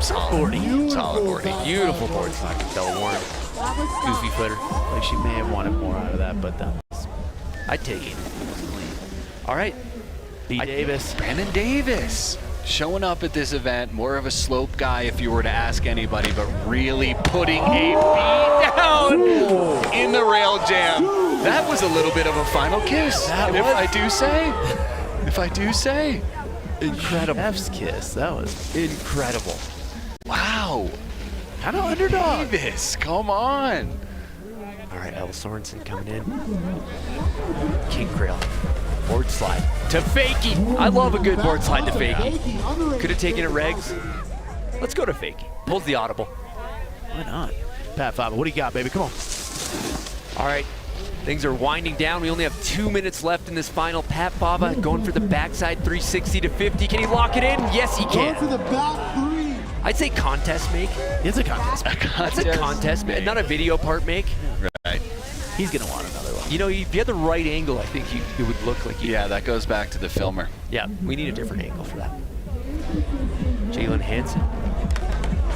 Solid 40. Solid 40. Beautiful board slide from Bella Warren. Goofy footer. Like she may have wanted more out of that, but that was... I'd take it. All right. B. Davis. Brandon Davis. Showing up at this event, more of a slope guy if you were to ask anybody, but really putting a beat down in the rail jam. That was a little bit of a final kiss. If I do say. Incredible. F's kiss. That was incredible. Wow. Kind of underdog. Davis, come on. All right, Ella Sorensen coming in. Kink rail. Board slide to fakie. I love a good board slide to fakie. Could have taken it regs. Let's go to fakie. Pulls the audible. Why not? Pat Fava, what do you got, baby? Come on. All right. Things are winding down. We only have 2 minutes left in this final. Pat Fava going for the backside 360 to 50. Can he lock it in? Yes, he can. Going for the back 3. I'd say contest make. It's a contest. It's a contest make, not a video part make. Right. He's going to want another one. You know, if you had the right angle, I think it would look like you. Yeah, that goes back to the filmer. Yeah, we need a different angle for that. Jalen Hansen.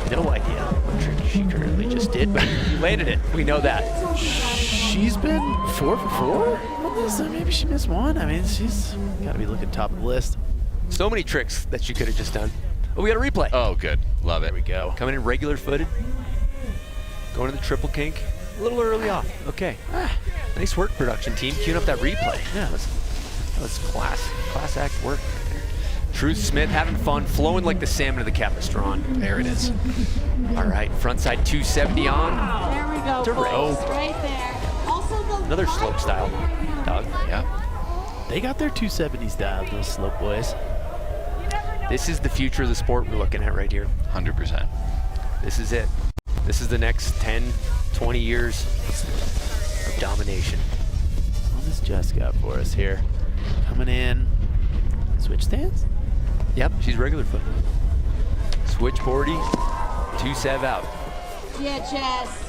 no idea what trick she currently just did, but you landed it. We know that. She's been 4 for 4? So maybe she missed one. I mean, she's got to be looking top of the list. So many tricks that she could have just done. Oh, we got a replay. Oh, good. Love it. There we go. Coming in regular footed. Going to the triple kink. A little early off. Okay. Nice work, production team. Queuing up that replay. Yeah, that was class act work right there. Truth Smith having fun, flowing like the salmon of the Capistrano. There it is. All right, frontside 270 on. There we go. Direct. Folks, right there. Also the Another slope style dog. Yeah. They got their 270s dialed, those slope boys. This is the future of the sport we're looking at right here. 100%. This is it. This is the next 10, 20 years of domination. What does Jess got for us here? Coming in. Switch stance? Yep, she's regular foot. Switch 40, 2-7 out. Yeah, Jess.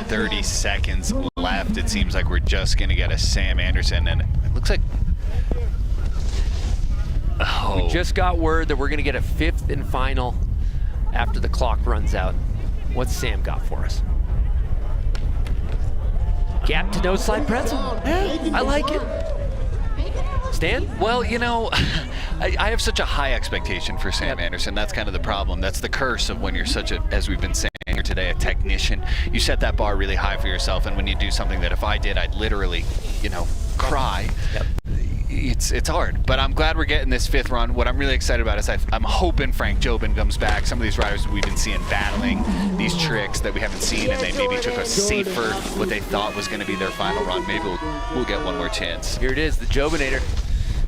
30 seconds left. It seems like we're just going to get a Sam Anderson, and it looks like... Oh. We just got word that we're going to get a 5th and final after the clock runs out. What's Sam got for us? Gap to no slide pretzel. Yeah, I like it. Stan? Well, you know, I have such a high expectation for Sam Anderson. That's kind of the problem. That's the curse of when you're such a, as we've been saying here today, a technician. You set that bar really high for yourself, and when you do something that if I did, I'd literally, you know, cry. Yep. It's hard, but I'm glad we're getting this 5th run. What I'm really excited about is I'm hoping Frank Jobin comes back. Some of these riders we've been seeing battling these tricks that we haven't seen, and they maybe took a safer, what they thought was going to be their final run. Maybe we'll get one more chance. Here it is, the Jobinator.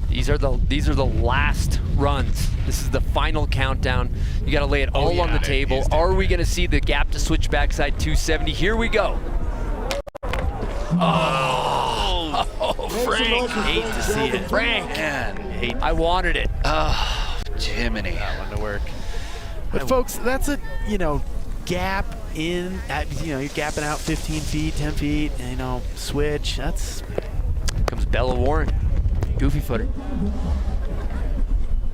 These are the last runs. This is the final countdown. You got to lay it all on the table. Are we going to see the gap to switch backside 270? Here we go. Oh, Frank. Hate to see it. Frank. Man, I wanted it. Oh, Jiminy. That one to work. But folks, that's a, you know, gap in, you know, you're gapping out 15 feet, 10 feet, and, you know, switch. That's... Comes Bella Warren. Goofy footer.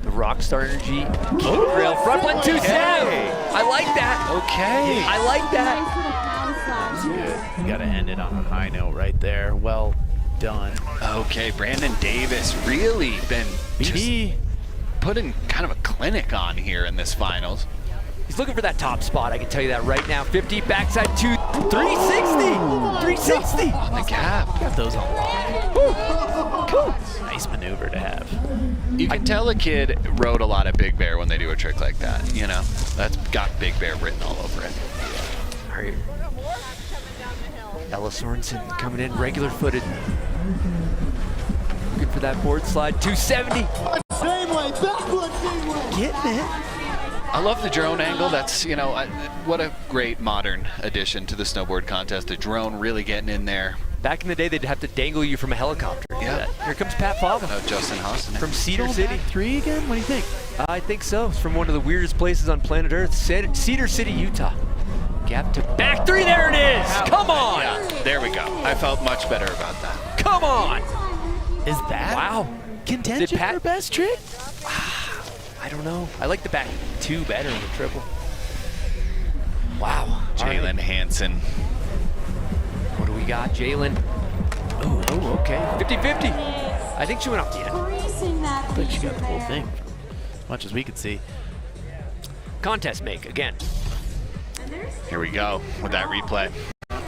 The Rockstar Energy rail front blend 2-7. I like that. Okay. I like that. You got to end it on a high note right there. Well done. Okay, Brandon Davis really been just putting kind of a clinic on here in this finals. He's looking for that top spot, I can tell you that right now. 50, backside 2, 360. The gap. Got those on lock. Cool. Nice maneuver to have. You can tell a kid rode a lot of Big Bear when they do a trick like that, you know? That's got Big Bear written all over it. All right. Ella Sorensen coming in regular footed. Looking for that board slide, 270. Same way, backward, same way. Getting it. I love the drone angle. That's, you know, what a great modern addition to the snowboard contest. The drone really getting in there. Back in the day, they'd have to dangle you from a helicopter. Yeah. Here comes Pat Fava. Justin Haas. From Cedar City. 3 again? What do you think? I think so. It's from one of the weirdest places on planet Earth, Cedar City, Utah. Gap to back 3, there it is! Come on! Yeah, there we go. I felt much better about that. Come on! Is that contention for best trick? I don't know. I like the back 2 better than the triple. Wow. Jalen Hansen. What do we got? Jalen. Oh, okay. 50-50. I think she went off the end. I think she got the whole thing, as much as we could see. Contest make again. Here we go with that replay.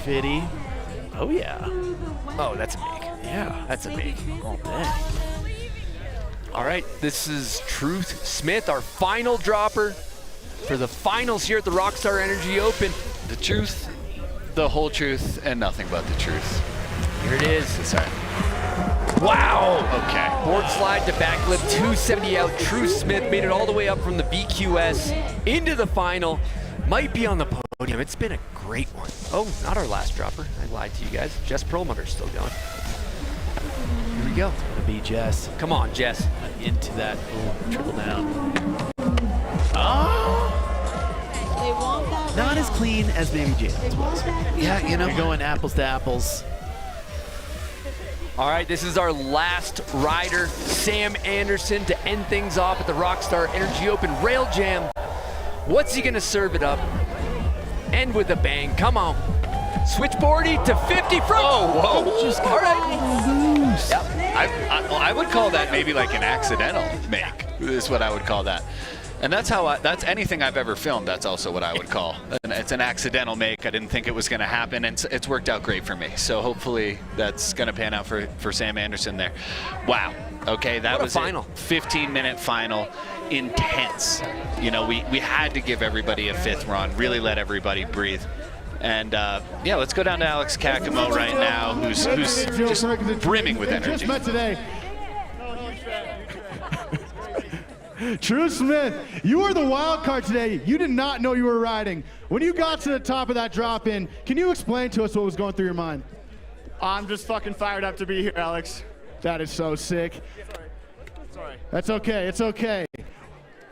50. Oh, yeah. Oh, that's a make. Yeah. That's a make. All day. All right, this is Truth Smith, our final dropper for the finals here at the Rockstar Energy Open. The truth, the whole truth, and nothing but the truth. Here it is. Sorry. Wow. Okay. Board slide to back lip, 270 out. Truth Smith made it all the way up from the VQS into the final. Might be on the podium. It's been a great one. Oh, not our last dropper. I lied to you guys. Jess Perlmutter's still going. Here we go. Gonna be Jess. Come on, Jess. Into that trickle down. Oh! Not as clean as maybe Jalen's was. Yeah, you know. You're going apples to apples. All right, this is our last rider, Sam Anderson, to end things off at the Rockstar Energy Open Rail Jam. What's he gonna serve it up? End with a bang, come on. Switchboardy to 50 from. Oh, whoa. Just all right. Yep. I would call that maybe like an accidental make, is what I would call that. And that's how that's anything I've ever filmed, that's also what I would call. And it's an accidental make. I didn't think it was going to happen, and it's worked out great for me. So hopefully that's going to pan out for Sam Anderson there. Wow. Okay, that was final. 15-minute final. Intense. You know, we had to give everybody a 5th run, really let everybody breathe. And yeah, let's go down to Alex Kakamo right now, who's just brimming with energy. Just met today. True Smith, you were the wild card today. You did not know you were riding. When you got to the top of that drop-in, can you explain to us what was going through your mind? I'm just fucking fired up to be here, Alex. That is so sick. Sorry. That's okay, it's okay.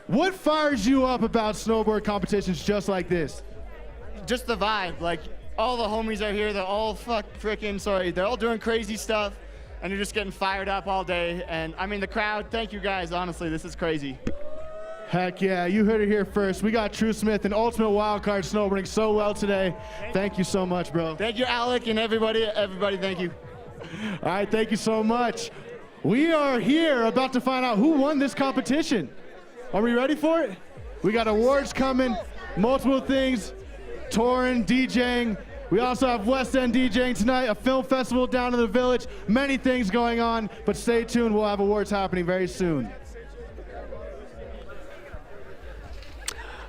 What fires you up about snowboard competitions just like this? Just the vibe. Like, all the homies are here. They're all they're all doing crazy stuff. And you're just getting fired up all day. And I mean, the crowd, thank you guys. Honestly, this is crazy. Heck yeah, you heard it here first. We got True Smith and Ultimate Wildcard snowboarding so well today. Thank you so much, bro. Thank you, Alec, and everybody, thank you. All right, thank you so much. We are here about to find out who won this competition. Are we ready for it? We got awards coming, multiple things, touring, DJing. We also have West End DJing tonight, a film festival down in the village, many things going on, but stay tuned, we'll have awards happening very soon.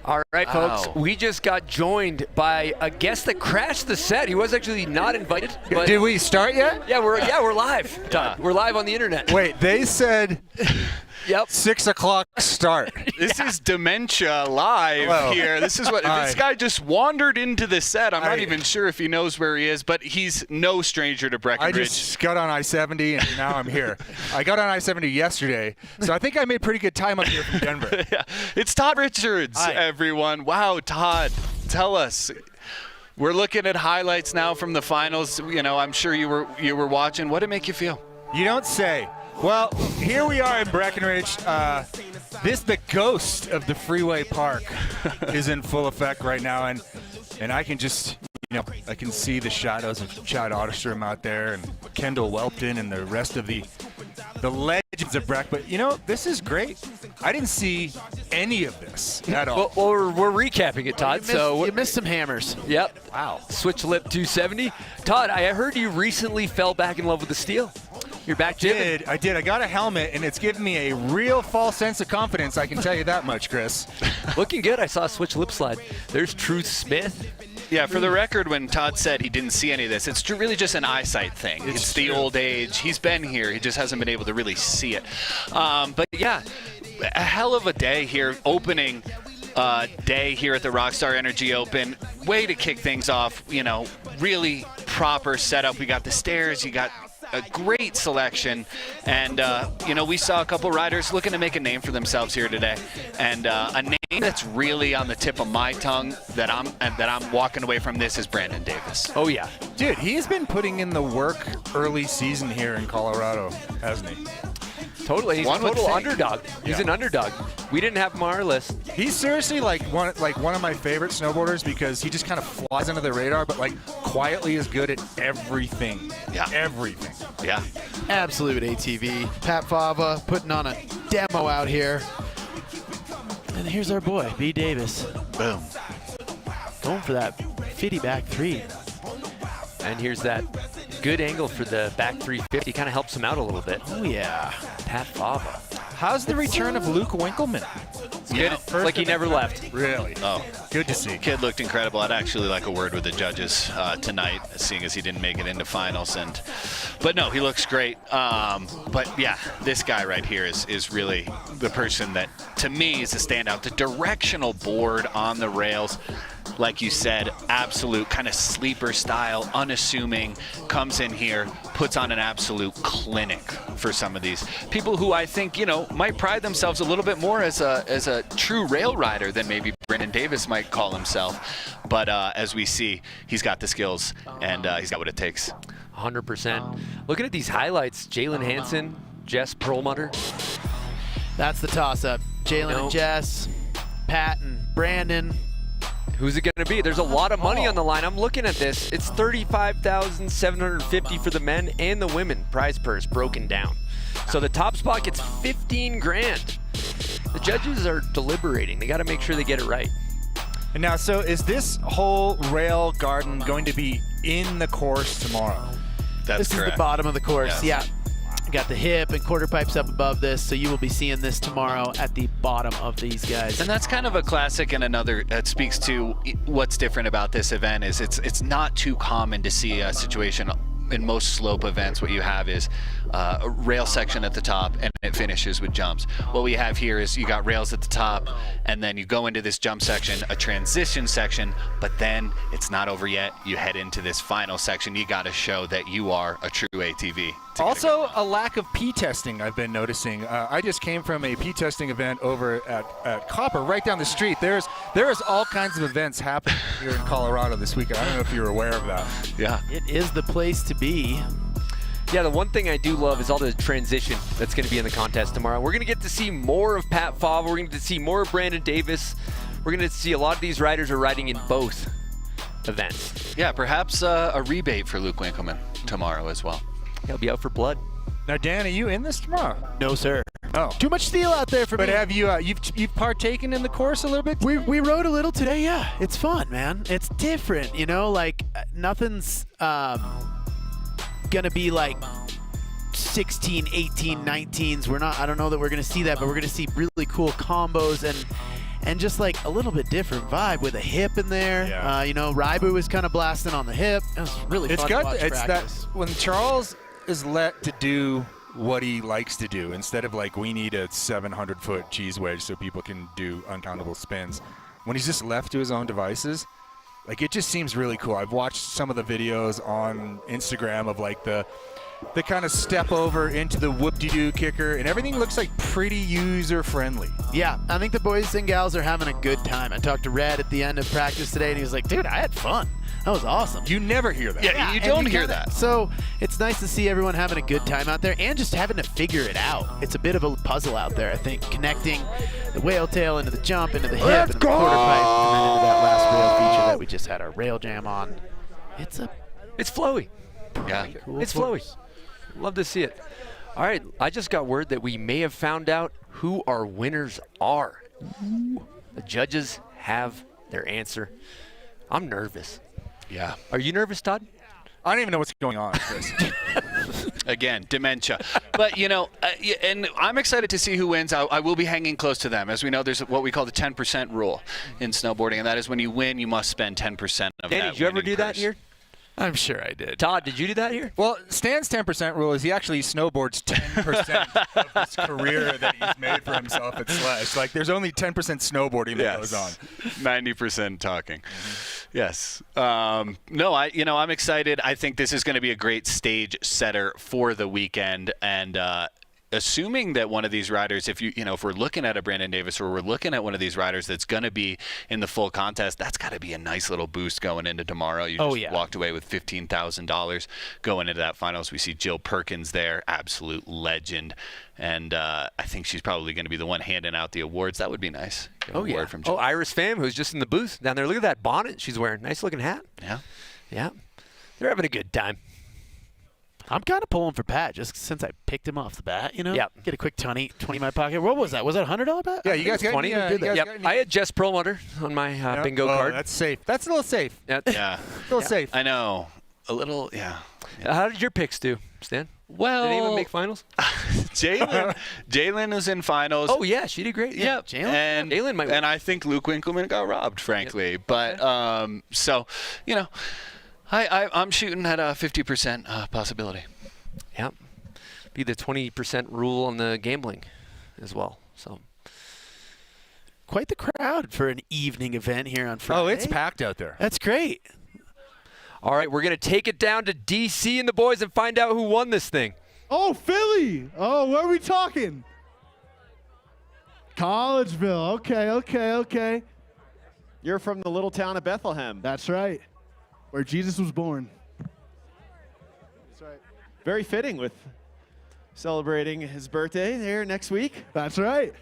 All right, folks, we just got joined by a guest that crashed the set. He was actually not invited. But did we start yet? Yeah, we're live, Todd. We're live on the internet. Wait, they said 6 o'clock start. This is dementia live here. This is what this guy just wandered into the set. I'm not even sure if he knows where he is, but he's no stranger to Breckenridge. I just got on I-70 and now I'm here. I got on I-70 yesterday, so I think I made pretty good time up here from Denver. Yeah. It's Todd Richards, everyone. Wow, Todd, tell us. We're looking at highlights now from the finals. You know, I'm sure you were watching. What did it make you feel? You don't say. Well, here we are in Breckenridge. The ghost of the Freeway Park is in full effect right now, and I can just, I can see the shadows of Chad Otterstrom out there and Kendall Welpton and the rest of the legends of Breck. But this is great. I didn't see any of this at all. Well, we're recapping it, Todd. You missed some hammers. Yep. Wow. Switch lip 270. Todd, I heard you recently fell back in love with the steel. You're back, Jim. I did. I got a helmet, and it's given me a real false sense of confidence. I can tell you that much, Chris. Looking good. I saw a switch lip slide. There's Truth Smith. Yeah, for the record, when Todd said he didn't see any of this, it's really just an eyesight thing. It's the old age. He's been here. He just hasn't been able to really see it. But yeah, a hell of a day here, opening day here at the Rockstar Energy Open. Way to kick things off, really proper setup. We got the stairs, you got a great selection, and we saw a couple riders looking to make a name for themselves here today, and a name that's really on the tip of my tongue that I'm walking away from this is Braden Davis. Oh yeah, dude, he's been putting in the work early season here in Colorado, hasn't he? Totally, he's a total underdog. He's an underdog. We didn't have him on our list. He's seriously like one of my favorite snowboarders because he just kind of flies under the radar, but quietly is good at everything. Yeah, everything. Yeah, absolute ATV. Pat Fava putting on a demo out here, and here's our boy B Davis. Boom, going for that 50 back 3. And here's that good angle for the back 350. Kind of helps him out a little bit. Oh, yeah. Pat Fava. How's the return of Luke Winkleman? It's good. It's like he never left. Really? Oh, good to see. Kid looked incredible. I'd actually like a word with the judges tonight, seeing as he didn't make it into finals. But no, he looks great. But yeah, this guy right here is really the person that, to me, is a standout. The directional board on the rails, like you said, absolute kind of sleeper style, unassuming, comes in here, puts on an absolute clinic for some of these people who I think, might pride themselves a little bit more as a true rail rider than maybe Braden Davis might call himself. But as we see, he's got the skills and he's got what it takes. 100%. Looking at these highlights, Jalen Hansen, Jess Perlmutter. That's the toss-up. Jalen and Jess, Pat and Brandon. Who's it going to be? There's a lot of money on the line. I'm looking at this. It's $35,750 for the men and the women. Prize purse broken down. So the top spot gets 15 grand. The judges are deliberating. They got to make sure they get it right. And now, so is this whole rail garden going to be in the course tomorrow? This is the bottom of the course. Yeah. Got the hip and quarter pipes up above this, so you will be seeing this tomorrow at the bottom of these guys. And that's kind of a classic, and another that speaks to what's different about this event is it's not too common to see a situation in most slope events. What you have is a rail section at the top and it finishes with jumps. What we have here is you got rails at the top and then you go into this jump section, a transition section, but then it's not over yet. You head into this final section. You got to show that you are a true ATV. Also, a lack of P-testing I've been noticing. I just came from a P-testing event over at Copper, right down the street. There's all kinds of events happening here in Colorado this weekend. I don't know if you're aware of that. Yeah. It is the place to be. Yeah, the one thing I do love is all the transition that's going to be in the contest tomorrow. We're going to get to see more of Pat Favre. We're going to see more of Brandon Davis. We're going to see a lot of these riders are riding in both events. Yeah, perhaps a rebate for Luke Winkleman tomorrow as well. He'll be out for blood. Now, Dan, are you in this tomorrow? No, sir. Oh. Too much steel out there for me. But have you you've partaken in the course a little bit? We rode a little today, yeah. It's fun, man. It's different, you know, like nothing's gonna be like 16, 18, 19s. I don't know that we're gonna see that, but we're gonna see really cool combos and just like a little bit different vibe with a hip in there. Yeah. You know, Raibu was kind of blasting on the hip. It was really fun to watch It's practice. that when Charles is let to do what he likes to do, instead of like, we need a 700-foot cheese wedge so people can do uncountable spins. When he's just left to his own devices, like, it just seems really cool. I've watched some of the videos on Instagram of like the kind of step over into the whoop-de-doo kicker, and everything looks like pretty user-friendly. Yeah, I think the boys and gals are having a good time. I talked to Red at the end of practice today, and he was like, dude, I had fun. That was awesome. You never hear that. Yeah, you don't hear that. So it's nice to see everyone having a good time out there and just having to figure it out. It's a bit of a puzzle out there, I think, connecting the whale tail into the jump, into the hip, into the quarter pipe, and then into that last rail feature that we just had our rail jam on. It's flowy. Yeah. Cool It's course. flowy. Love to see it. All right, I just got word that we may have found out who our winners are. The judges have their answer. I'm nervous. Yeah. Are you nervous, Todd? I don't even know what's going on, Chris. Again, dementia. But, you know, and I'm excited to see who wins. I will be hanging close to them. As we know, there's what we call the 10% rule in snowboarding, and that is when you win, you must spend 10% of Danny, that. did you ever do that here? I'm sure I did. Todd, did you do that here? Well, Stan's 10% rule is he actually snowboards 10% of his career that he's made for himself at Slash. Like, there's only 10% snowboarding that goes on. 90% talking. Yes. No, I'm excited. I think this is going to be a great stage setter for the weekend, and assuming that one of these riders, if we're looking at a Brandon Davis or we're looking at one of these riders that's going to be in the full contest, that's got to be a nice little boost going into tomorrow. You just walked away with $15,000 going into that finals. We see Jill Perkins there, absolute legend. And I think she's probably going to be the one handing out the awards. That would be nice. Get an award from Jill. Iris Pham, who's just in the booth down there. Look at that bonnet she's wearing. Nice looking hat. Yeah. Yeah. They're having a good time. I'm kind of pulling for Pat just since I picked him off the bat, you know? Yeah. Get a quick 20 in my pocket. What was that? Was that a $100 bet? Yeah, you guys got 20. I had Jess Perlmutter on my bingo card. That's safe. That's a little safe. Yeah. Yeah. A little safe. I know. A little, yeah. How did your picks do, Stan? Well, did anyone make finals? Jalen was in finals. Oh yeah, she did great. Yeah, Jalen. Jalen might win. And I think Luke Winkleman got robbed, frankly. Yep. But so, you know, I'm shooting at a 50% possibility. Yeah, be the 20% rule on the gambling as well. So quite the crowd for an evening event here on Friday. Oh, it's packed out there. That's great. All right, we're going to take it down to D.C. and the boys and find out who won this thing. Oh, Philly. Oh, where are we talking? Collegeville. Okay. You're from the little town of Bethlehem. That's right. Where Jesus was born. That's right. Very fitting with celebrating his birthday there next week. That's right.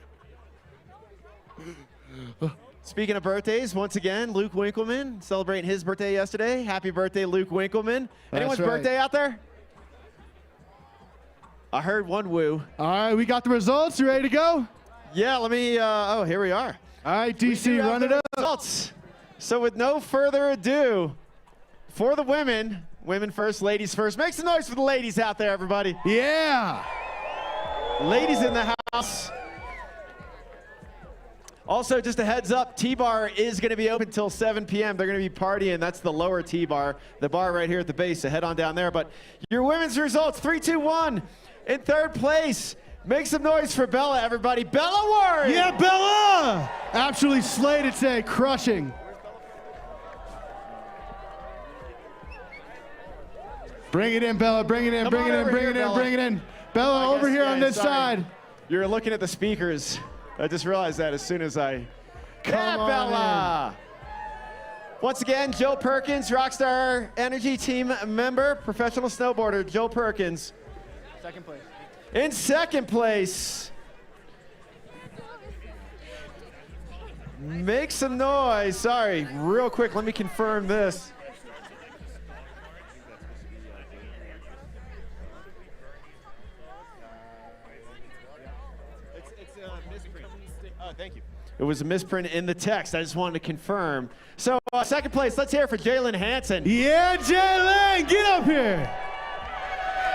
Speaking of birthdays, once again, Luke Winkleman celebrating his birthday yesterday. Happy birthday, Luke Winkleman. Anyone's birthday out there? I heard one woo. All right, we got the results. You ready to go? Yeah, let me, oh, here we are. All right, DC, run it up. Results. So with no further ado, for the women first, ladies first. Make some noise for the ladies out there, everybody. Yeah. Ladies in the house. Also, just a heads up, T-Bar is going to be open till 7 p.m. They're going to be partying. That's the lower T-Bar, the bar right here at the base, so head on down there. But your women's results, 3-2-1. In third place, make some noise for Bella, everybody. Bella Ward! Yeah, Bella! Absolutely slayed it today, crushing. Bring it in, Bella, bring it in, bring it in, bring it in, bring it in. Bella, over here on this side. You're looking at the speakers. I just realized that as soon as I... Yeah, Bella! Once again, Joe Perkins, Rockstar Energy team member, professional snowboarder, Joe Perkins. Second place. In second place. Make some noise. Sorry, real quick, let me confirm this. It's a misprint. Oh, thank you. It was a misprint in the text. I just wanted to confirm. So, second place, let's hear it for Jalen Hansen. Yeah, Jalen, get up here.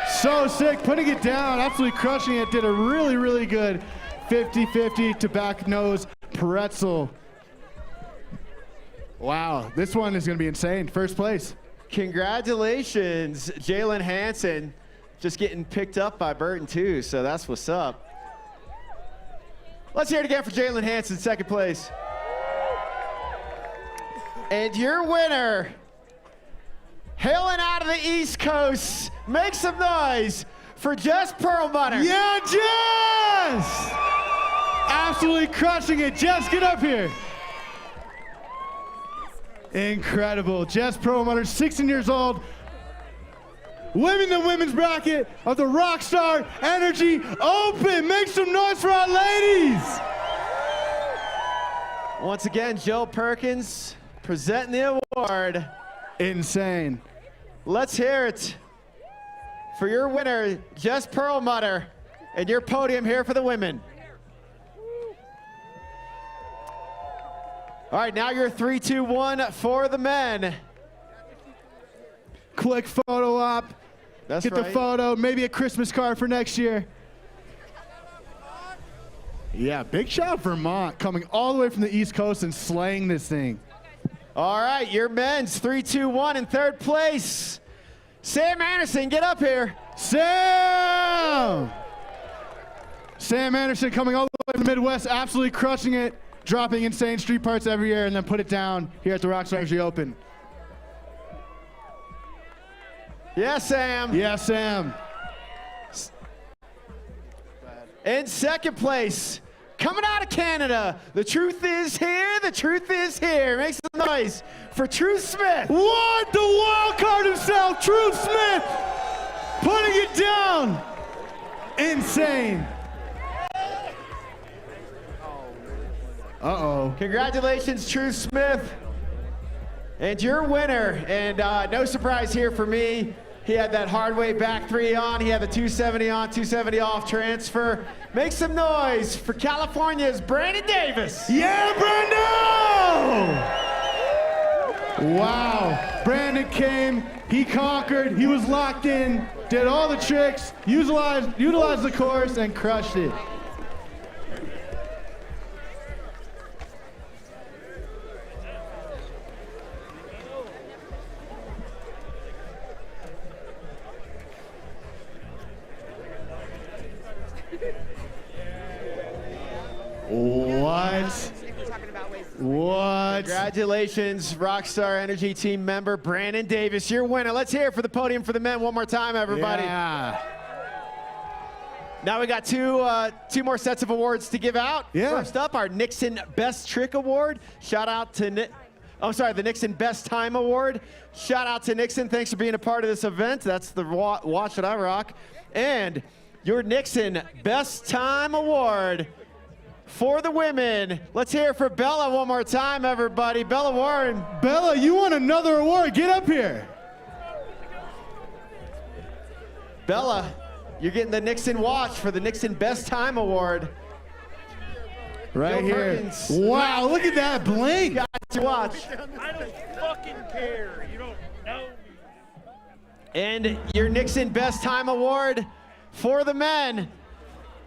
So sick, putting it down, absolutely crushing it. Did a really, really good 50-50 to back nose pretzel. Wow, this one is going to be insane. First place. Congratulations, Jalen Hansen. Just getting picked up by Burton, too, so that's what's up. Let's hear it again for Jalen Hansen, second place. And your winner, hailing out of the East Coast, make some noise for Jess Perlmutter. Yeah, Jess! Absolutely crushing it. Jess, get up here. Incredible. Jess Perlmutter, 16 years old. Winning the women's bracket of the Rockstar Energy Open. Make some noise for our ladies. Once again, Joe Perkins presenting the award. Insane. Let's hear it for your winner, Jess Perlmutter, and your podium here for the women. All right, now you're 3-2-1 for the men. Quick photo op. That's Get right. the photo, maybe a Christmas card for next year. Yeah, big shout out Vermont, coming all the way from the East Coast and slaying this thing. All right, your men's 3-2-1 in third place. Sam Anderson, get up here. Sam Anderson coming all the way from the Midwest, absolutely crushing it, dropping insane street parts every year, and then put it down here at the Rockstar Energy Open. Yeah, Sam. Yeah, Sam. In second place, coming out of Canada, the truth is here, the truth is here. Make some noise for Truth Smith. What? The wild card himself, Truth Smith, putting it down. Insane. Uh-oh. Congratulations, Truth Smith. And your winner, and no surprise here for me, he had that hard way back 3 on, he had the 270 on, 270 off transfer. Make some noise for California's Brandon Davis. Yeah, Brando! Wow, Brandon came, he conquered, he was locked in, did all the tricks, utilized the course, and crushed it. What? Congratulations, Rockstar Energy team member Brandon Davis, your winner. Let's hear it for the podium for the men one more time, everybody. Yeah. Now we got two more sets of awards to give out. Yeah. First up, our Nixon Best Trick Award. Shout out to the Nixon Best Time Award. Shout out to Nixon. Thanks for being a part of this event. That's the Watch That I Rock. And your Nixon Best Time Award For the women, let's hear it for Bella one more time, everybody. Bella Warren. Bella, you won another award. Get up here. Bella, you're getting the Nixon watch for the Nixon Best Time Award. Right Joe here. Perkins. Wow, look at that blink. Got your watch. I don't fucking care. You don't know. And your Nixon Best Time Award for the men.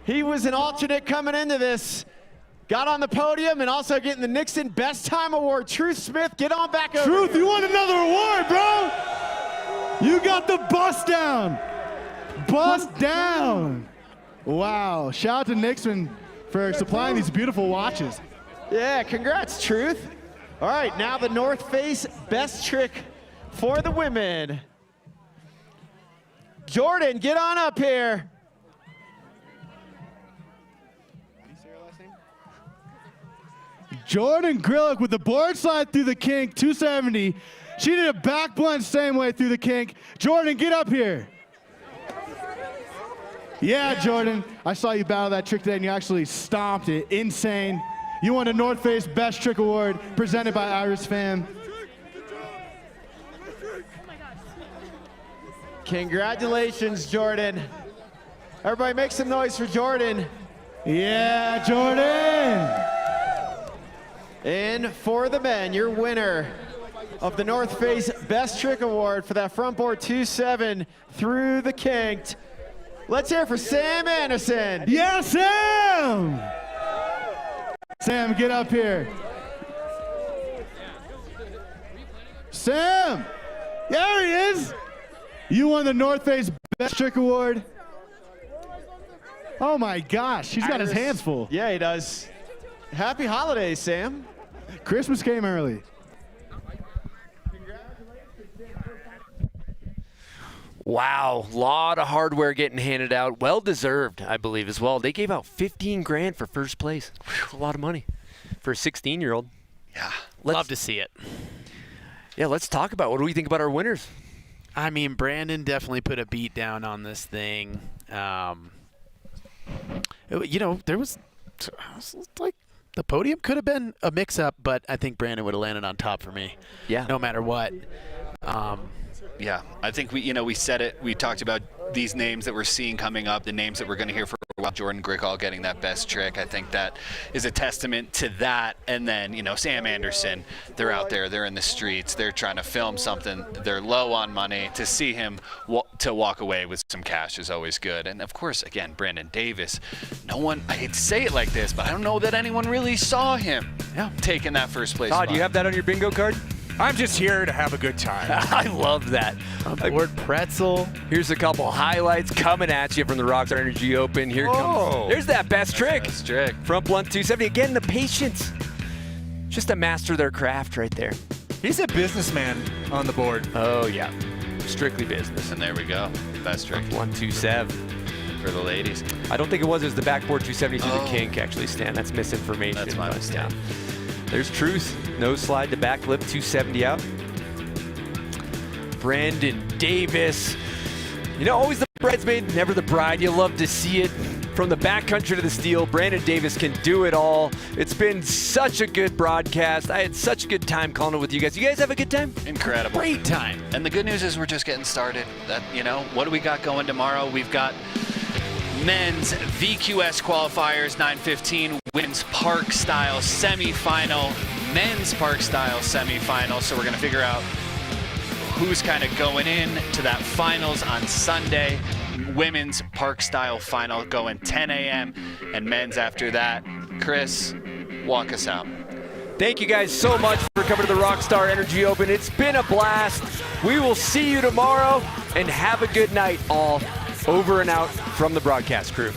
He was an alternate coming into this. Got on the podium and also getting the Nixon Best Time Award. Truth Smith, get on back over. Truth, here. you won another award, bro. You got the bust down. Bust down. Wow. Shout out to Nixon for supplying these beautiful watches. Yeah, congrats, Truth. All right, now the North Face Best Trick for the women. Jordan, get on up here. Jordan Grillick with the board slide through the kink, 270. She did a back blend same way through the kink. Jordan, get up here. Yeah, Jordan. I saw you battle that trick today, and you actually stomped it. Insane. You won a North Face Best Trick Award presented by Iris Pham. Congratulations, Jordan. Everybody make some noise for Jordan. Yeah, Jordan. And for the men, your winner of the North Face Best Trick Award for that front board 2.7 through the kinked. Let's hear it for Sam Anderson. Yeah, Sam! Sam, get up here. Sam! There he is! You won the North Face Best Trick Award. Oh my gosh, he's got his hands full. Yeah, he does. Happy holidays, Sam. Christmas came early. Wow, lot of hardware getting handed out. Well deserved, I believe, as well. They gave out 15 grand for first place. Whew, a lot of money for a 16-year-old. Yeah, love to see it. Yeah, let's talk about what do we think about our winners. I mean, Brandon definitely put a beat down on this thing. You know, there was like the podium could have been a mix-up, but I think Brandon would have landed on top for me. Yeah. No matter what. Yeah, I think we said it. We talked about these names that we're seeing coming up, the names that we're going to hear for a while. Jordan Grickall getting that best trick. I think that is a testament to that. And then, you know, Sam Anderson, they're out there, they're in the streets, they're trying to film something, they're low on money. To see him to walk away with some cash is always good. And of course, again, Brandon Davis. No one, I hate to say it like this, but I don't know that anyone really saw him taking that first place. Todd, do you have that on your bingo card? I'm just here to have a good time. I love that. Word pretzel. Here's a couple highlights coming at you from the Rockstar Energy Open. Here comes. There's that best trick. Best trick. Front blunt 270. Again, the patience. Just to master their craft right there. He's a businessman on the board. Oh, yeah. Strictly business. And there we go. Best trick. 127. For the ladies. I don't think it was. It was the backboard 270 through the kink, actually, Stan. That's misinformation. That's my mistake. There's truth. No slide to back lip, 270 out. Brandon Davis. You know, always the bridesmaid, never the bride. You love to see it. From the backcountry to the steel, Brandon Davis can do it all. It's been such a good broadcast. I had such a good time calling it with you guys. You guys have a good time? Incredible. Great time. And the good news is we're just getting started. That, you know, what do we got going tomorrow? We've got men's VQS qualifiers, 9:15, women's park style semifinal, men's park style semifinal. So we're going to figure out who's kind of going in to that finals on Sunday. Women's park style final going 10 a.m. and men's after that. Chris, walk us out. Thank you guys so much for coming to the Rockstar Energy Open. It's been a blast. We will see you tomorrow, and have a good night all. Over and out from the broadcast crew.